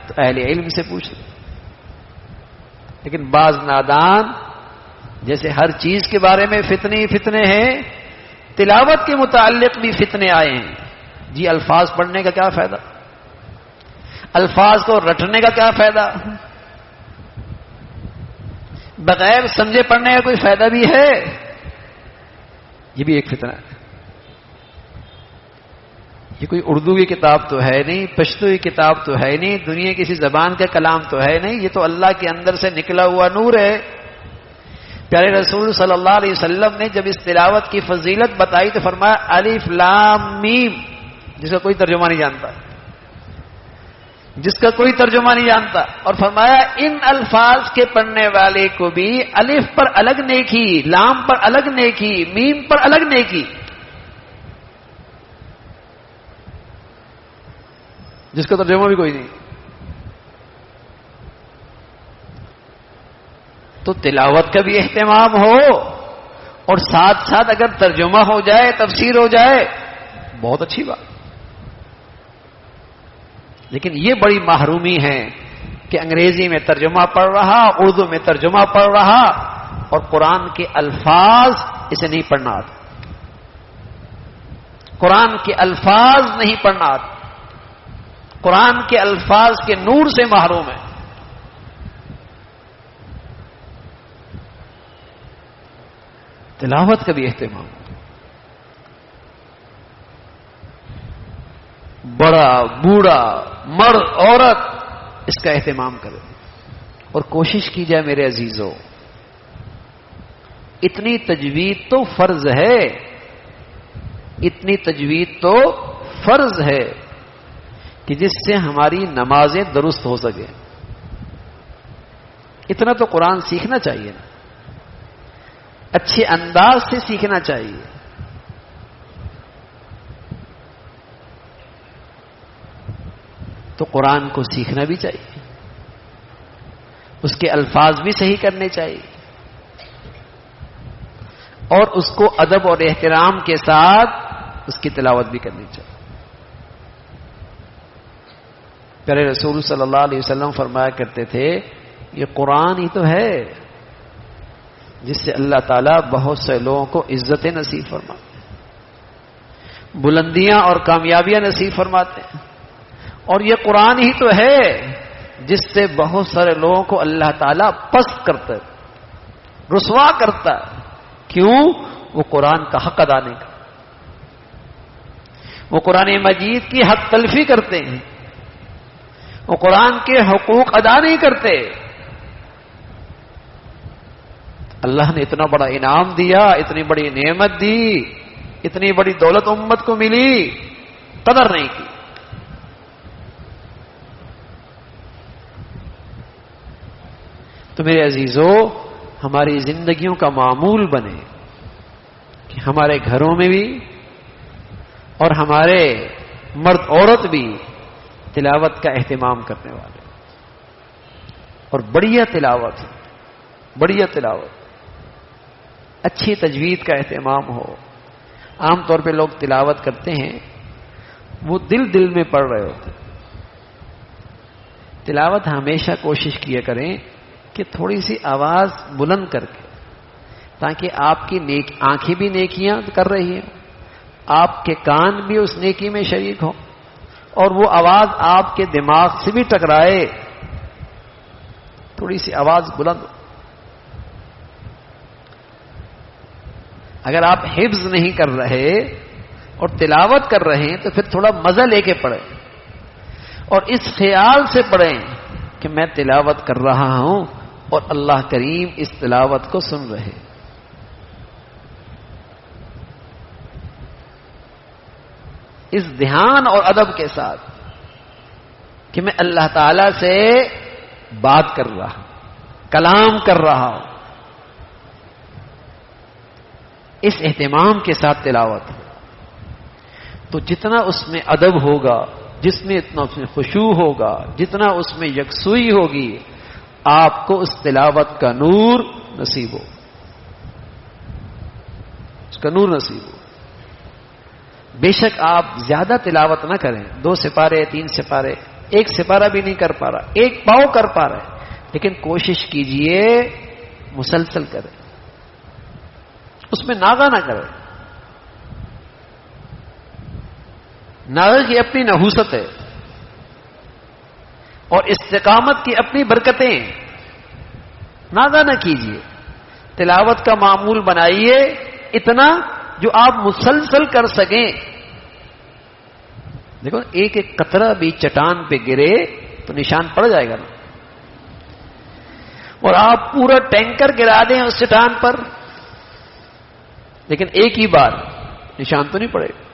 تو اہل علم سے پوچھ لیں. لیکن بعض نادان، جیسے ہر چیز کے بارے میں فتنے ہیں، تلاوت کے متعلق بھی فتنے آئے ہیں. جی الفاظ پڑھنے کا کیا فائدہ، الفاظ کو رٹنے کا کیا فائدہ، بغیر سمجھے پڑھنے کا کوئی فائدہ بھی ہے؟ یہ بھی ایک فتنہ ہے. یہ کوئی اردو کی کتاب تو ہے نہیں، پشتو کی کتاب تو ہے نہیں، دنیا کسی زبان کا کلام تو ہے نہیں، یہ تو اللہ کے اندر سے نکلا ہوا نور ہے. پیارے رسول صلی اللہ علیہ وسلم نے جب اس تلاوت کی فضیلت بتائی تو فرمایا الف لام میم، جس کا کوئی ترجمہ نہیں جانتا، جس کا کوئی ترجمہ نہیں جانتا. اور فرمایا ان الفاظ کے پڑھنے والے کو بھی الف پر الگ نیکی، لام پر الگ نیکی، میم پر الگ نیکی. جس کا ترجمہ بھی کوئی نہیں. تو تلاوت کا بھی اہتمام ہو، اور ساتھ ساتھ اگر ترجمہ ہو جائے، تفسیر ہو جائے، بہت اچھی بات. لیکن یہ بڑی محرومی ہے کہ انگریزی میں ترجمہ پڑھ رہا، اردو میں ترجمہ پڑھ رہا، اور قرآن کے الفاظ اسے نہیں پڑھنا آتا، قرآن کے الفاظ نہیں پڑھنا آتا، قرآن کے الفاظ کے نور سے محروم ہے. تلاوت کا بھی اہتمام. بڑا بوڑھا، مرد عورت، اس کا اہتمام کریں اور کوشش کی جائے میرے عزیزوں. اتنی تجوید تو فرض ہے، اتنی تجوید تو فرض ہے کہ جس سے ہماری نمازیں درست ہو سکیں. اتنا تو قرآن سیکھنا چاہیے نا، اچھے انداز سے سیکھنا چاہیے. تو قرآن کو سیکھنا بھی چاہیے، اس کے الفاظ بھی صحیح کرنے چاہیے، اور اس کو ادب اور احترام کے ساتھ اس کی تلاوت بھی کرنی چاہیے. پیارے رسول صلی اللہ علیہ وسلم فرمایا کرتے تھے یہ قرآن ہی تو ہے جس سے اللہ تعالیٰ بہت سے لوگوں کو عزتیں نصیب فرماتے ہیں، بلندیاں اور کامیابیاں نصیب فرماتے ہیں. اور یہ قرآن ہی تو ہے جس سے بہت سارے لوگوں کو اللہ تعالیٰ پست کرتا ہے، رسوا کرتا ہے. کیوں؟ وہ قرآن کا حق ادا نہیں کرتے، وہ قرآن مجید کی حق تلفی کرتے ہیں، وہ قرآن کے حقوق ادا نہیں کرتے. اللہ نے اتنا بڑا انعام دیا، اتنی بڑی نعمت دی، اتنی بڑی دولت امت کو ملی، قدر نہیں کی. تو میرے عزیزو، ہماری زندگیوں کا معمول بنے کہ ہمارے گھروں میں بھی اور ہمارے مرد عورت بھی تلاوت کا اہتمام کرنے والے، اور بڑھیا تلاوت، بڑھیا تلاوت، اچھی تجوید کا اہتمام ہو. عام طور پہ لوگ تلاوت کرتے ہیں وہ دل میں پڑھ رہے ہوتے. تلاوت ہمیشہ کوشش کیا کریں کہ تھوڑی سی آواز بلند کر کے، تاکہ آپ کی آنکھیں بھی نیکیاں کر رہی ہیں، آپ کے کان بھی اس نیکی میں شریک ہوں، اور وہ آواز آپ کے دماغ سے بھی ٹکرائے. تھوڑی سی آواز بلند. اگر آپ حفظ نہیں کر رہے اور تلاوت کر رہے ہیں تو پھر تھوڑا مزہ لے کے پڑھیں، اور اس خیال سے پڑھیں کہ میں تلاوت کر رہا ہوں اور اللہ کریم اس تلاوت کو سن رہے. اس دھیان اور ادب کے ساتھ کہ میں اللہ تعالی سے بات کر رہا ہوں، کلام کر رہا ہوں، اس اہتمام کے ساتھ تلاوت. تو جتنا اس میں ادب ہوگا، جس میں اتنا اس میں خشوع ہوگا، جتنا اس میں یکسوئی ہوگی، آپ کو اس تلاوت کا نور نصیب ہو، اس کا نور نصیب ہو. بے شک آپ زیادہ تلاوت نہ کریں، 2 سپارے 3 سپارے، 1 سپارہ بھی نہیں کر پا رہا، 1 پاؤ کر پا رہا ہے، لیکن کوشش کیجئے مسلسل کریں، اس میں ناغہ نہ کریں. ناغہ کی اپنی نحوست ہے اور استقامت کی اپنی برکتیں. ناغہ نہ کیجئے، تلاوت کا معمول بنائیے اتنا جو آپ مسلسل کر سکیں. دیکھو ایک ایک قطرہ بھی چٹان پہ گرے تو نشان پڑ جائے گا نا، اور آپ پورا ٹینکر گرا دیں اس چٹان پر، لیکن ایک ہی بار نشان تو نہیں پڑے گا.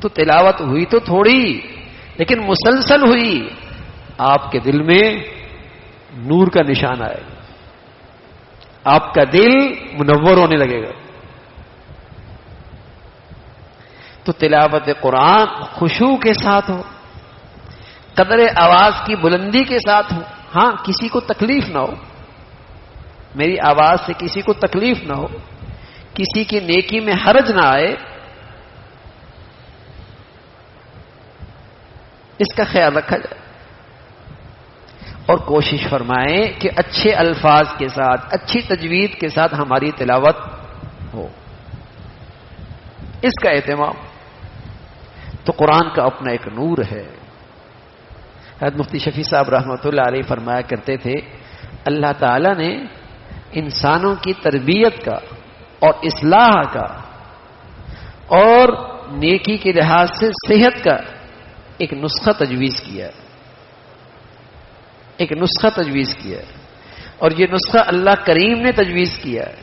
تو تلاوت ہوئی تو تھوڑی، لیکن مسلسل ہوئی، آپ کے دل میں نور کا نشان آئے گا، آپ کا دل منور ہونے لگے گا. تو تلاوت قرآن خشوع کے ساتھ ہو، قدر آواز کی بلندی کے ساتھ ہو. ہاں کسی کو تکلیف نہ ہو، میری آواز سے کسی کو تکلیف نہ ہو، کسی کی نیکی میں حرج نہ آئے، اس کا خیال رکھا جائے. اور کوشش فرمائیں کہ اچھے الفاظ کے ساتھ، اچھی تجوید کے ساتھ ہماری تلاوت ہو، اس کا اہتمام. تو قرآن کا اپنا ایک نور ہے. حضرت مفتی شفیع صاحب رحمۃ اللہ علیہ فرمایا کرتے تھے اللہ تعالی نے انسانوں کی تربیت کا اور اصلاح کا اور نیکی کے لحاظ سے صحت کا ایک نسخہ تجویز کیا ہے، ایک نسخہ تجویز کیا ہے، اور یہ نسخہ اللہ کریم نے تجویز کیا ہے،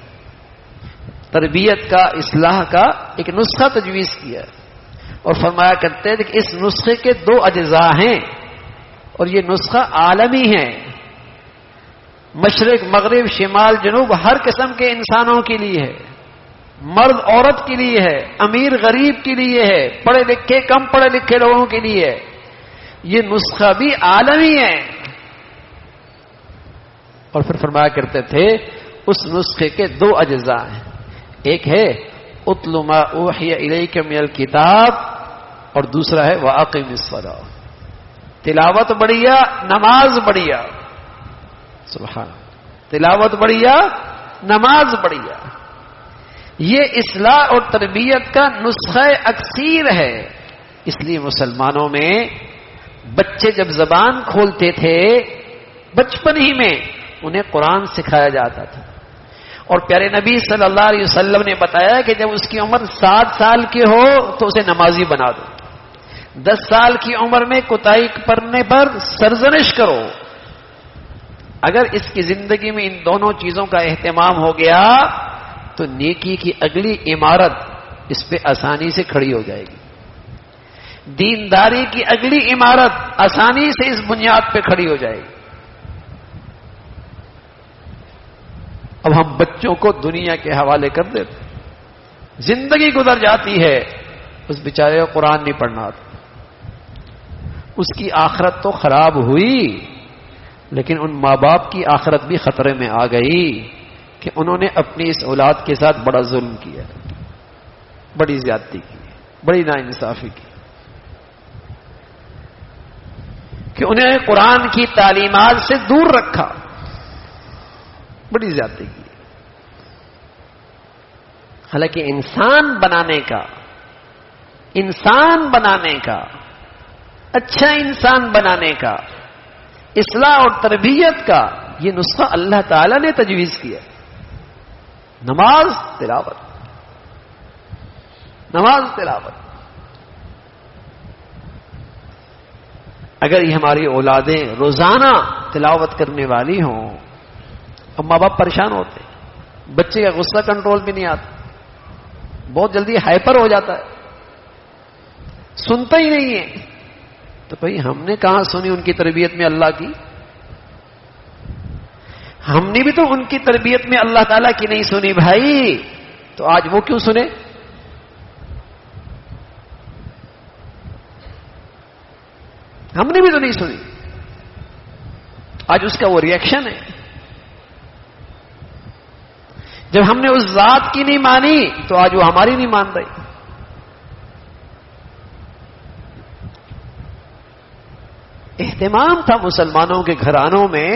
تربیت کا، اصلاح کا ایک نسخہ تجویز کیا ہے، اور فرمایا کرتے ہیں کہ اس نسخے کے 2 اجزاء ہیں، اور یہ نسخہ عالمی ہے، مشرق مغرب شمال جنوب ہر قسم کے انسانوں کے لیے ہے، مرد عورت کے لیے ہے، امیر غریب کے لیے ہے، پڑھے لکھے کم پڑھے لکھے لوگوں کے لیے ہے، یہ نسخہ بھی عالمی ہے۔ اور پھر فرمایا کرتے تھے اس نسخے کے 2 اجزاء ہیں، ایک ہے اتل ما اوحی الیک من الکتاب، اور دوسرا ہے واقم الصلاۃ، تلاوت بڑھیا نماز بڑھیا، سبحان، تلاوت بڑھیا نماز بڑھیا، یہ اصلاح اور تربیت کا نسخہ اکثیر ہے۔ اس لیے مسلمانوں میں بچے جب زبان کھولتے تھے بچپن ہی میں انہیں قرآن سکھایا جاتا تھا، اور پیارے نبی صلی اللہ علیہ وسلم نے بتایا کہ جب اس کی عمر 7 سال کی ہو تو اسے نمازی بنا دو، 10 سال کی عمر میں کوتاہی کرنے پر سرزنش کرو۔ اگر اس کی زندگی میں ان دونوں چیزوں کا اہتمام ہو گیا تو نیکی کی اگلی عمارت اس پہ آسانی سے کھڑی ہو جائے گی، دینداری کی اگلی عمارت آسانی سے اس بنیاد پہ کھڑی ہو جائے گی۔ اب ہم بچوں کو دنیا کے حوالے کر دیتے، زندگی گزر جاتی ہے، اس بیچارے کو قرآن نہیں پڑھنا آتا، اس کی آخرت تو خراب ہوئی، لیکن ان ماں باپ کی آخرت بھی خطرے میں آ گئی کہ انہوں نے اپنی اس اولاد کے ساتھ بڑا ظلم کیا، بڑی زیادتی کی، بڑی ناانصافی کی، کہ انہیں قرآن کی تعلیمات سے دور رکھا، بڑی زیادتی کی۔ حالانکہ انسان بنانے کا اچھا انسان بنانے کا، اصلاح اور تربیت کا یہ نسخہ اللہ تعالی نے تجویز کیا، نماز تلاوت، نماز تلاوت۔ اگر یہ ہماری اولادیں روزانہ تلاوت کرنے والی ہوں، اب ماں باپ پریشان ہوتے ہیں، بچے کا غصہ کنٹرول بھی نہیں آتا، بہت جلدی ہائپر ہو جاتا ہے، سنتا ہی نہیں ہے، تو بھائی ہم نے کہاں سنی ان کی تربیت میں اللہ کی؟ ہم نے بھی تو ان کی تربیت میں اللہ تعالیٰ کی نہیں سنی بھائی، تو آج وہ کیوں سنے؟ ہم نے بھی تو نہیں سنی، آج اس کا وہ ریئیکشن ہے۔ جب ہم نے اس ذات کی نہیں مانی تو آج وہ ہماری نہیں مان رہی۔ اہتمام تھا مسلمانوں کے گھرانوں میں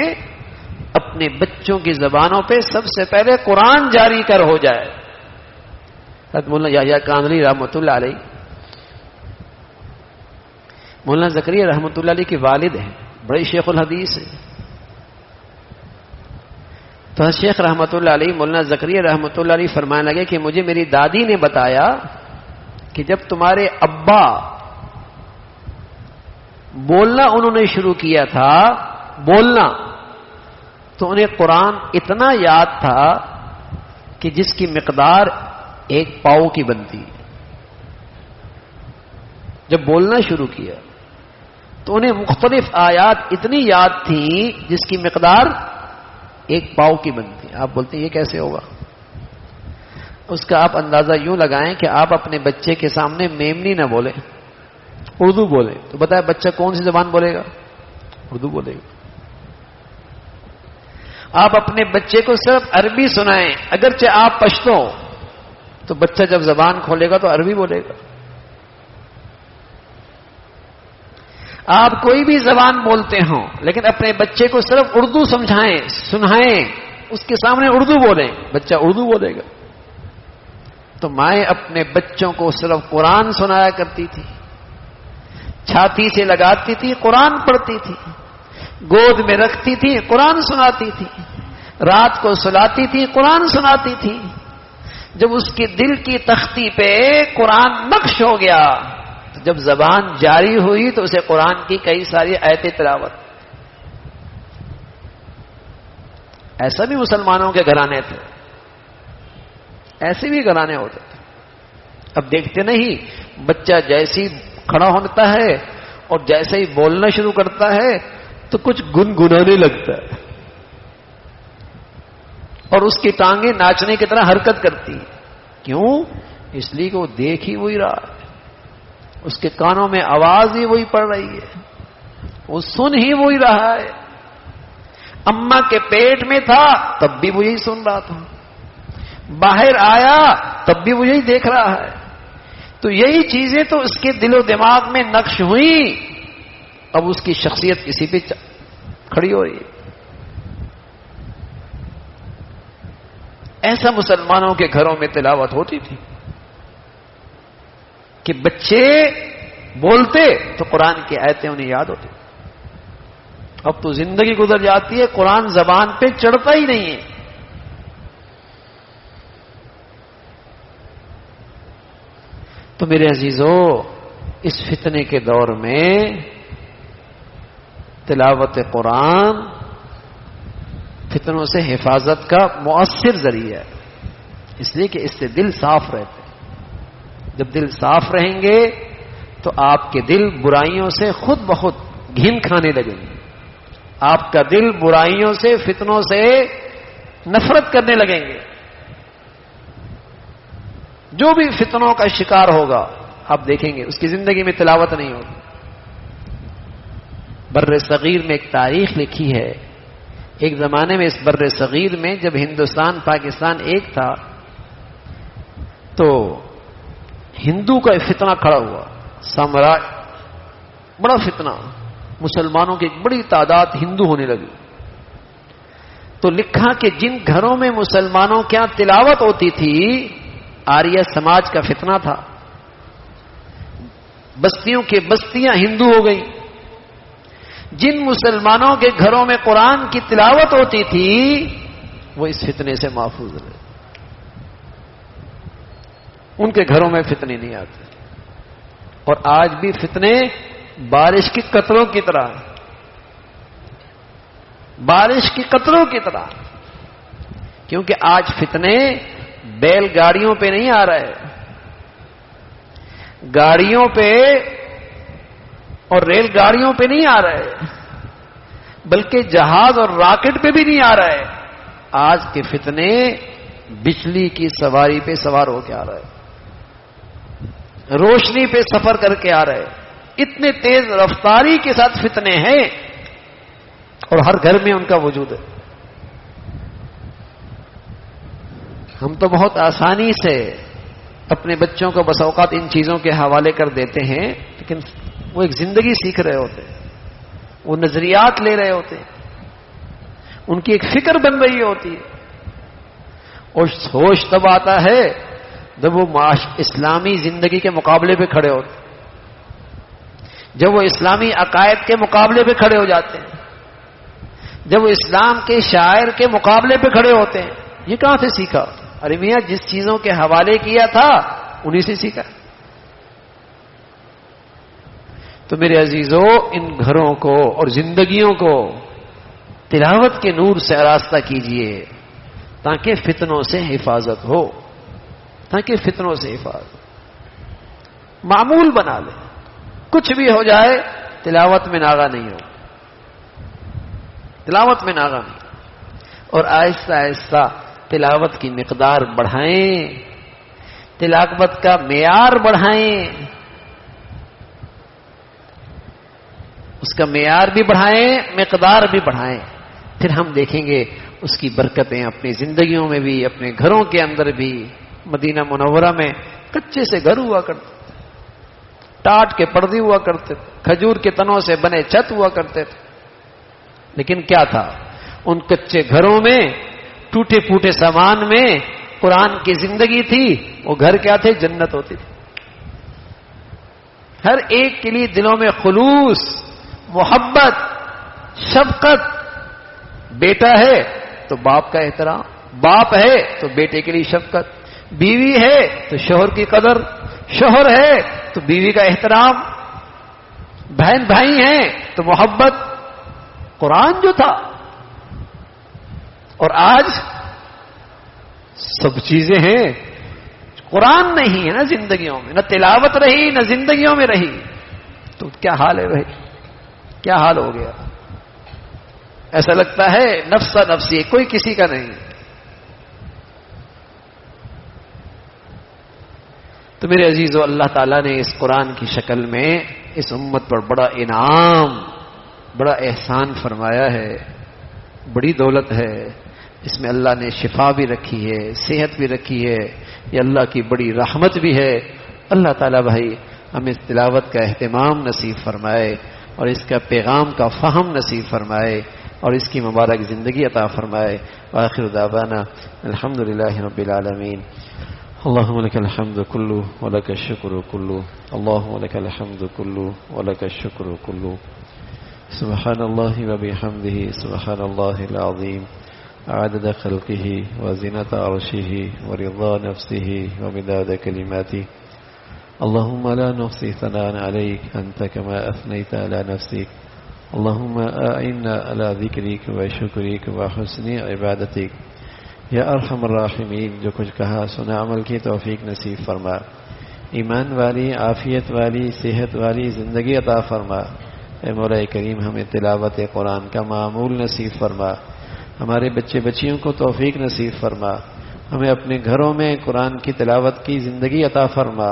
اپنے بچوں کی زبانوں پہ سب سے پہلے قرآن جاری کر ہو جائے۔ حضرت مولانا یحییٰ کاندھلی رحمۃ اللہ علیہ، مولانا زکریا رحمۃ اللہ علیہ کے والد ہیں، بڑے شیخ الحدیث ہیں، تو شیخ رحمۃ اللہ علیہ مولانا زکریا رحمۃ اللہ علیہ فرمانے لگے کہ مجھے میری دادی نے بتایا کہ جب تمہارے ابا بولنا انہوں نے شروع کیا تھا، بولنا، تو انہیں قرآن اتنا یاد تھا کہ جس کی مقدار 1 پاؤ کی بنتی ہے۔ جب بولنا شروع کیا تو انہیں مختلف آیات اتنی یاد تھیں جس کی مقدار 1 پاؤ کی بنتی ہے۔ آپ بولتے ہیں یہ کیسے ہوگا؟ اس کا آپ اندازہ یوں لگائیں کہ آپ اپنے بچے کے سامنے میمنی نہ بولیں، اردو بولے، تو بتائیں بچہ کون سی زبان بولے گا؟ اردو بولے گا۔ آپ اپنے بچے کو صرف عربی سنائیں، اگرچہ آپ پشتو، تو بچہ جب زبان کھولے گا تو عربی بولے گا۔ آپ کوئی بھی زبان بولتے ہوں لیکن اپنے بچے کو صرف اردو سمجھائیں، سنائیں، اس کے سامنے اردو بولیں، بچہ اردو بولے گا۔ تو مائیں اپنے بچوں کو صرف قرآن سنایا کرتی تھی، چھاتی سے لگاتی تھی، قرآن پڑھتی تھی، گود میں رکھتی تھی، قرآن سناتی تھی، رات کو سلاتی تھی، قرآن سناتی تھی۔ جب اس کے دل کی تختی پہ قرآن نقش ہو گیا جب زبان جاری ہوئی تو اسے قرآن کی کئی ساری آیتیں تلاوت. ایسا بھی مسلمانوں کے گھرانے تھے, ایسے بھی گھرانے ہوتے تھے. اب دیکھتے نہیں, بچہ جیسے ہی کھڑا ہوتا ہے اور جیسے ہی بولنا شروع کرتا ہے تو کچھ گنگنانے لگتا ہے, اور اس کی ٹانگیں ناچنے کی طرح حرکت کرتی ہیں. کیوں؟ اس لیے کہ وہ دیکھ ہی وہی رہا ہے, اس کے کانوں میں آواز ہی وہی پڑ رہی ہے, وہ سن ہی وہی رہا ہے. اماں کے پیٹ میں تھا تب بھی وہی سن رہا تھا, باہر آیا تب بھی وہی دیکھ رہا ہے. تو یہی چیزیں تو اس کے دل و دماغ میں نقش ہوئی, اب اس کی شخصیت کسی پہ کھڑی ہو رہی ہے. ایسا مسلمانوں کے گھروں میں تلاوت ہوتی تھی کہ بچے بولتے تو قرآن کی آیتیں انہیں یاد ہوتی. اب تو زندگی گزر جاتی ہے, قرآن زبان پہ چڑھتا ہی نہیں ہے. تو میرے عزیزو, اس فتنے کے دور میں تلاوت قرآن فتنوں سے حفاظت کا مؤثر ذریعہ ہے, اس لیے کہ اس سے دل صاف رہتے ہیں. جب دل صاف رہیں گے تو آپ کے دل برائیوں سے خود بخود گھن کھانے لگیں گے. آپ کا دل برائیوں سے, فتنوں سے نفرت کرنے لگیں گے. جو بھی فتنوں کا شکار ہوگا آپ دیکھیں گے اس کی زندگی میں تلاوت نہیں ہوگی. بر صغیر میں ایک تاریخ لکھی ہے. ایک زمانے میں اس بر صغیر میں جب ہندوستان پاکستان ایک تھا تو ہندو کا فتنہ کھڑا ہوا, سامراج, بڑا فتنہ, مسلمانوں کی ایک بڑی تعداد ہندو ہونے لگی. تو لکھا کہ جن گھروں میں مسلمانوں کے یہاں تلاوت ہوتی تھی, آریہ سماج کا فتنہ تھا, بستیوں کے بستیاں ہندو ہو گئی. جن مسلمانوں کے گھروں میں قرآن کی تلاوت ہوتی تھی وہ اس فتنے سے محفوظ رہے, ان کے گھروں میں فتنے نہیں آتے. اور آج بھی فتنے بارش کی قطروں کی طرح, بارش کی قطروں کی طرح, کیونکہ آج فتنے بیل گاڑیوں پہ نہیں آ رہے, گاڑیوں پہ اور ریل گاڑیوں پہ نہیں آ رہے, بلکہ جہاز اور راکٹ پہ بھی نہیں آ رہے. آج کے فتنے بجلی کی سواری پہ سوار ہو کے آ رہے, روشنی پہ سفر کر کے آ رہے. اتنے تیز رفتاری کے ساتھ فتنے ہیں اور ہر گھر میں ان کا وجود ہے. ہم تو بہت آسانی سے اپنے بچوں کو بس اوقات ان چیزوں کے حوالے کر دیتے ہیں, لیکن وہ ایک زندگی سیکھ رہے ہوتے ہیں, وہ نظریات لے رہے ہوتے ہیں, ان کی ایک فکر بن رہی ہوتی ہے. اور ہوش تب آتا ہے جب وہ اسلامی زندگی کے مقابلے پہ کھڑے ہوتے ہیں, جب وہ اسلامی عقائد کے مقابلے پہ کھڑے ہو جاتے ہیں, جب وہ اسلام کے شاعر کے مقابلے پہ کھڑے ہوتے ہیں. یہ کہاں سے سیکھا؟ ارے میاں جس چیزوں کے حوالے کیا تھا انہی سے سیکھا. تو میرے عزیزو, ان گھروں کو اور زندگیوں کو تلاوت کے نور سے آراستہ کیجئے تاکہ فتنوں سے حفاظت ہو, تاکہ فتنوں سے حفاظت معمول بنا لیں. کچھ بھی ہو جائے تلاوت میں ناغہ نہیں ہو, تلاوت میں ناغہ نہیں. اور آہستہ آہستہ تلاوت کی مقدار بڑھائیں, تلاوت کا معیار بڑھائیں, اس کا معیار بھی بڑھائیں, مقدار بھی بڑھائیں. پھر ہم دیکھیں گے اس کی برکتیں اپنی زندگیوں میں بھی, اپنے گھروں کے اندر بھی. مدینہ منورہ میں کچے سے گھر ہوا کرتے, ٹاٹ کے پردے ہوا کرتے, کھجور کے تنوں سے بنے چھت ہوا کرتے تھے. لیکن کیا تھا ان کچے گھروں میں, ٹوٹے پھوٹے سامان میں قرآن کی زندگی تھی. وہ گھر کیا تھے؟ جنت ہوتی تھی. ہر ایک کے لیے دلوں میں خلوص, محبت, شفقت. بیٹا ہے تو باپ کا احترام, باپ ہے تو بیٹے کے لیے شفقت, بیوی ہے تو شوہر کی قدر, شوہر ہے تو بیوی کا احترام، بہن بھائی ہیں تو محبت، قرآن جو تھا. اور آج سب چیزیں ہیں، قرآن نہیں ہے نا زندگیوں میں، نہ تلاوت رہی نہ زندگیوں میں رہی. تو کیا حال ہے بھائی، کیا حال ہو گیا؟ ایسا لگتا ہے نفس نفسی، کوئی کسی کا نہیں. تو میرے عزیزو، اللہ تعالیٰ نے اس قرآن کی شکل میں اس امت پر بڑا انعام، بڑا احسان فرمایا ہے، بڑی دولت ہے. اس میں اللہ نے شفا بھی رکھی ہے، صحت بھی رکھی ہے، یہ اللہ کی بڑی رحمت بھی ہے. اللہ تعالیٰ بھائی ہمیں تلاوت کا اہتمام نصیب فرمائے اور اس کا پیغام کا فہم نصیب فرمائے اور اس کی مبارک زندگی عطا فرمائے. وآخر دعوانا الحمدللہ رب العالمین. اللهم لك الحمد كله ولك الشكر كله، اللهم لك الحمد كله ولك الشكر كله. سبحان الله وبحمده، سبحان الله العظيم، عدد خلقه وزنة عرشه ورضا نفسه ومداد كلماته. اللهم لا نحصي ثناء عليك أنت كما أثنيت على نفسك. اللهم أعنا على ذكرك وشكرك وحسن عبادتك. یا ارحم الراحمین، جو کچھ کہا سنا عمل کی توفیق نصیب فرما. ایمان والی، عافیت والی، صحت والی زندگی عطا فرما. اے مولا کریم ہمیں تلاوت قرآن کا معمول نصیب فرما. ہمارے بچے بچیوں کو توفیق نصیب فرما. ہمیں اپنے گھروں میں قرآن کی تلاوت کی زندگی عطا فرما.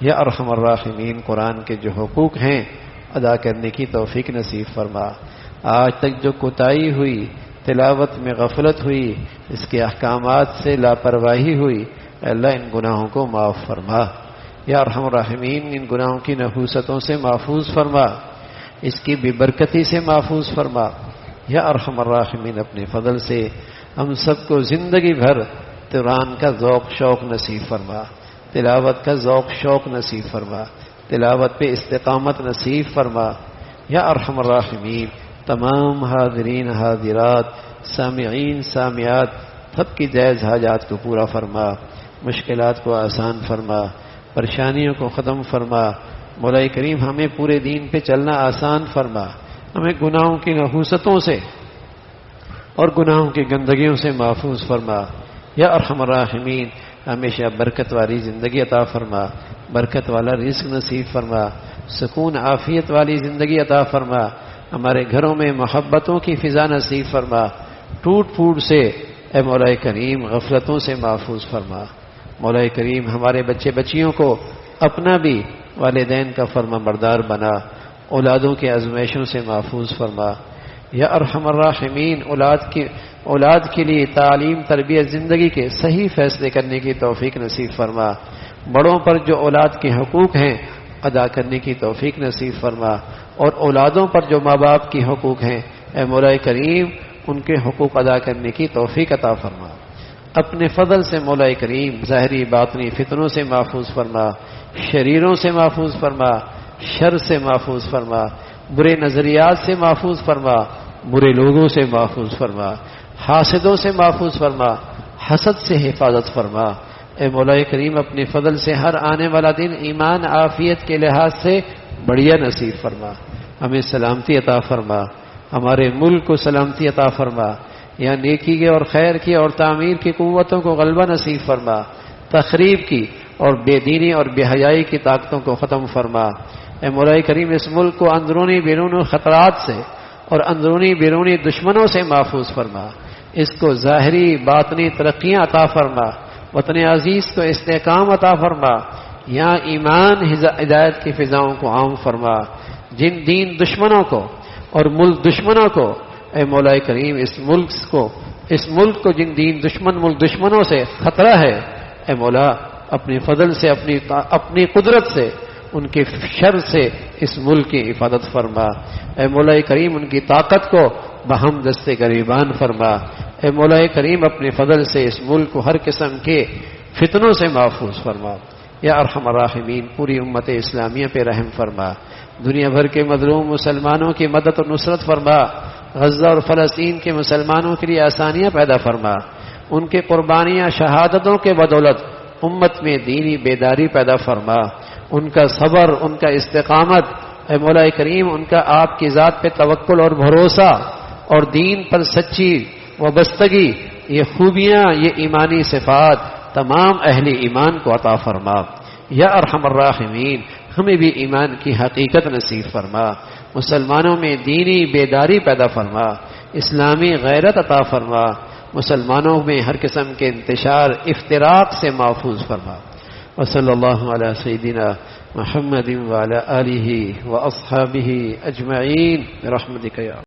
یا ارحم الراحمین، قرآن کے جو حقوق ہیں ادا کرنے کی توفیق نصیب فرما. آج تک جو کوتاہی ہوئی، تلاوت میں غفلت ہوئی، اس کے احکامات سے لاپرواہی ہوئی، اے اللہ ان گناہوں کو معاف فرما. یا ارحم الراحمین، ان گناہوں کی نحوستوں سے محفوظ فرما، اس کی بے برکتی سے محفوظ فرما. یا ارحم الراحمین، اپنے فضل سے ہم سب کو زندگی بھر قرآن کا ذوق شوق نصیب فرما، تلاوت کا ذوق شوق نصیب فرما، تلاوت پہ استقامت نصیب فرما. یا ارحم الراحمین، تمام حاضرین حاضرات، سامعین سامعات، سب کی جائز حاجات کو پورا فرما، مشکلات کو آسان فرما، پریشانیوں کو ختم فرما. مولا کریم ہمیں پورے دین پہ چلنا آسان فرما، ہمیں گناہوں کی نحوستوں سے اور گناہوں کی گندگیوں سے محفوظ فرما. یا ارحم الراحمین، ہمیشہ برکت والی زندگی عطا فرما، برکت والا رزق نصیب فرما، سکون عافیت والی زندگی عطا فرما. ہمارے گھروں میں محبتوں کی فضا نصیب فرما. ٹوٹ پھوٹ سے اے مولا کریم غفلتوں سے محفوظ فرما. مولا کریم ہمارے بچے بچیوں کو اپنا بھی والدین کا فرما بردار بنا، اولادوں کے آزمائشوں سے محفوظ فرما. یا ارحم الراحمین، اولاد کے لیے تعلیم تربیت زندگی کے صحیح فیصلے کرنے کی توفیق نصیب فرما. بڑوں پر جو اولاد کے حقوق ہیں ادا کرنے کی توفیق نصیب فرما، اور اولادوں پر جو ماں باپ کی حقوق ہیں اے مولا کریم ان کے حقوق ادا کرنے کی توفیق عطا فرما. اپنے فضل سے مولا کریم ظاہری باطنی فتنوں سے محفوظ فرما، شریروں سے محفوظ فرما، شر سے محفوظ فرما، برے نظریات سے محفوظ فرما، برے لوگوں سے محفوظ فرما، حاسدوں سے محفوظ فرما، حسد سے حفاظت فرما. اے مولا کریم اپنے فضل سے ہر آنے والا دن ایمان عافیت کے لحاظ سے بڑھیا نصیب فرما. ہمیں سلامتی عطا فرما، ہمارے ملک کو سلامتی عطا فرما. یا نیکی کے اور خیر کی اور تعمیر کی قوتوں کو غلبہ نصیب فرما، تخریب کی اور بے دینی اور بے حیائی کی طاقتوں کو ختم فرما. اے مولا کریم اس ملک کو اندرونی بیرونی خطرات سے اور اندرونی بیرونی دشمنوں سے محفوظ فرما. اس کو ظاہری باطنی ترقیاں عطا فرما، وطن عزیز کو استحکام عطا فرما. یہاں ایمان ہدایت کی فضاؤں کو عام فرما. جن دین دشمنوں کو اور ملک دشمنوں کو اے مولا کریم اس ملک کو جن دین ملک دشمنوں سے خطرہ ہے اے مولا اپنی فضل سے اپنی قدرت سے ان کے شر سے اس ملک کی حفاظت فرما. اے مولا کریم ان کی طاقت کو بہم دستے گریبان فرما. اے مولا کریم اپنے فضل سے اس ملک کو ہر قسم کے فتنوں سے محفوظ فرما. یا ارحم الراحمین پوری امت اسلامیہ پہ رحم فرما. دنیا بھر کے مظلوم مسلمانوں کی مدد اور نصرت فرما. غزہ اور فلسطین کے مسلمانوں کے لیے آسانیاں پیدا فرما. ان کے قربانیاں شہادتوں کے بدولت امت میں دینی بیداری پیدا فرما. ان کا صبر، ان کا استقامت، اے مولا کریم ان کا آپ کی ذات پہ توکل اور بھروسہ اور دین پر سچی وابستگی، یہ خوبیاں، یہ ایمانی صفات تمام اہل ایمان کو عطا فرما۔ یا ارحم الراحمین، ہمیں بھی ایمان کی حقیقت نصیب فرما، مسلمانوں میں دینی بیداری پیدا فرما، اسلامی غیرت عطا فرما، مسلمانوں میں ہر قسم کے انتشار افتراق سے محفوظ فرما۔ وصلی اللہ علی سیدنا محمد وعلی آلہ واصحابہ اجمعین برحمتک یا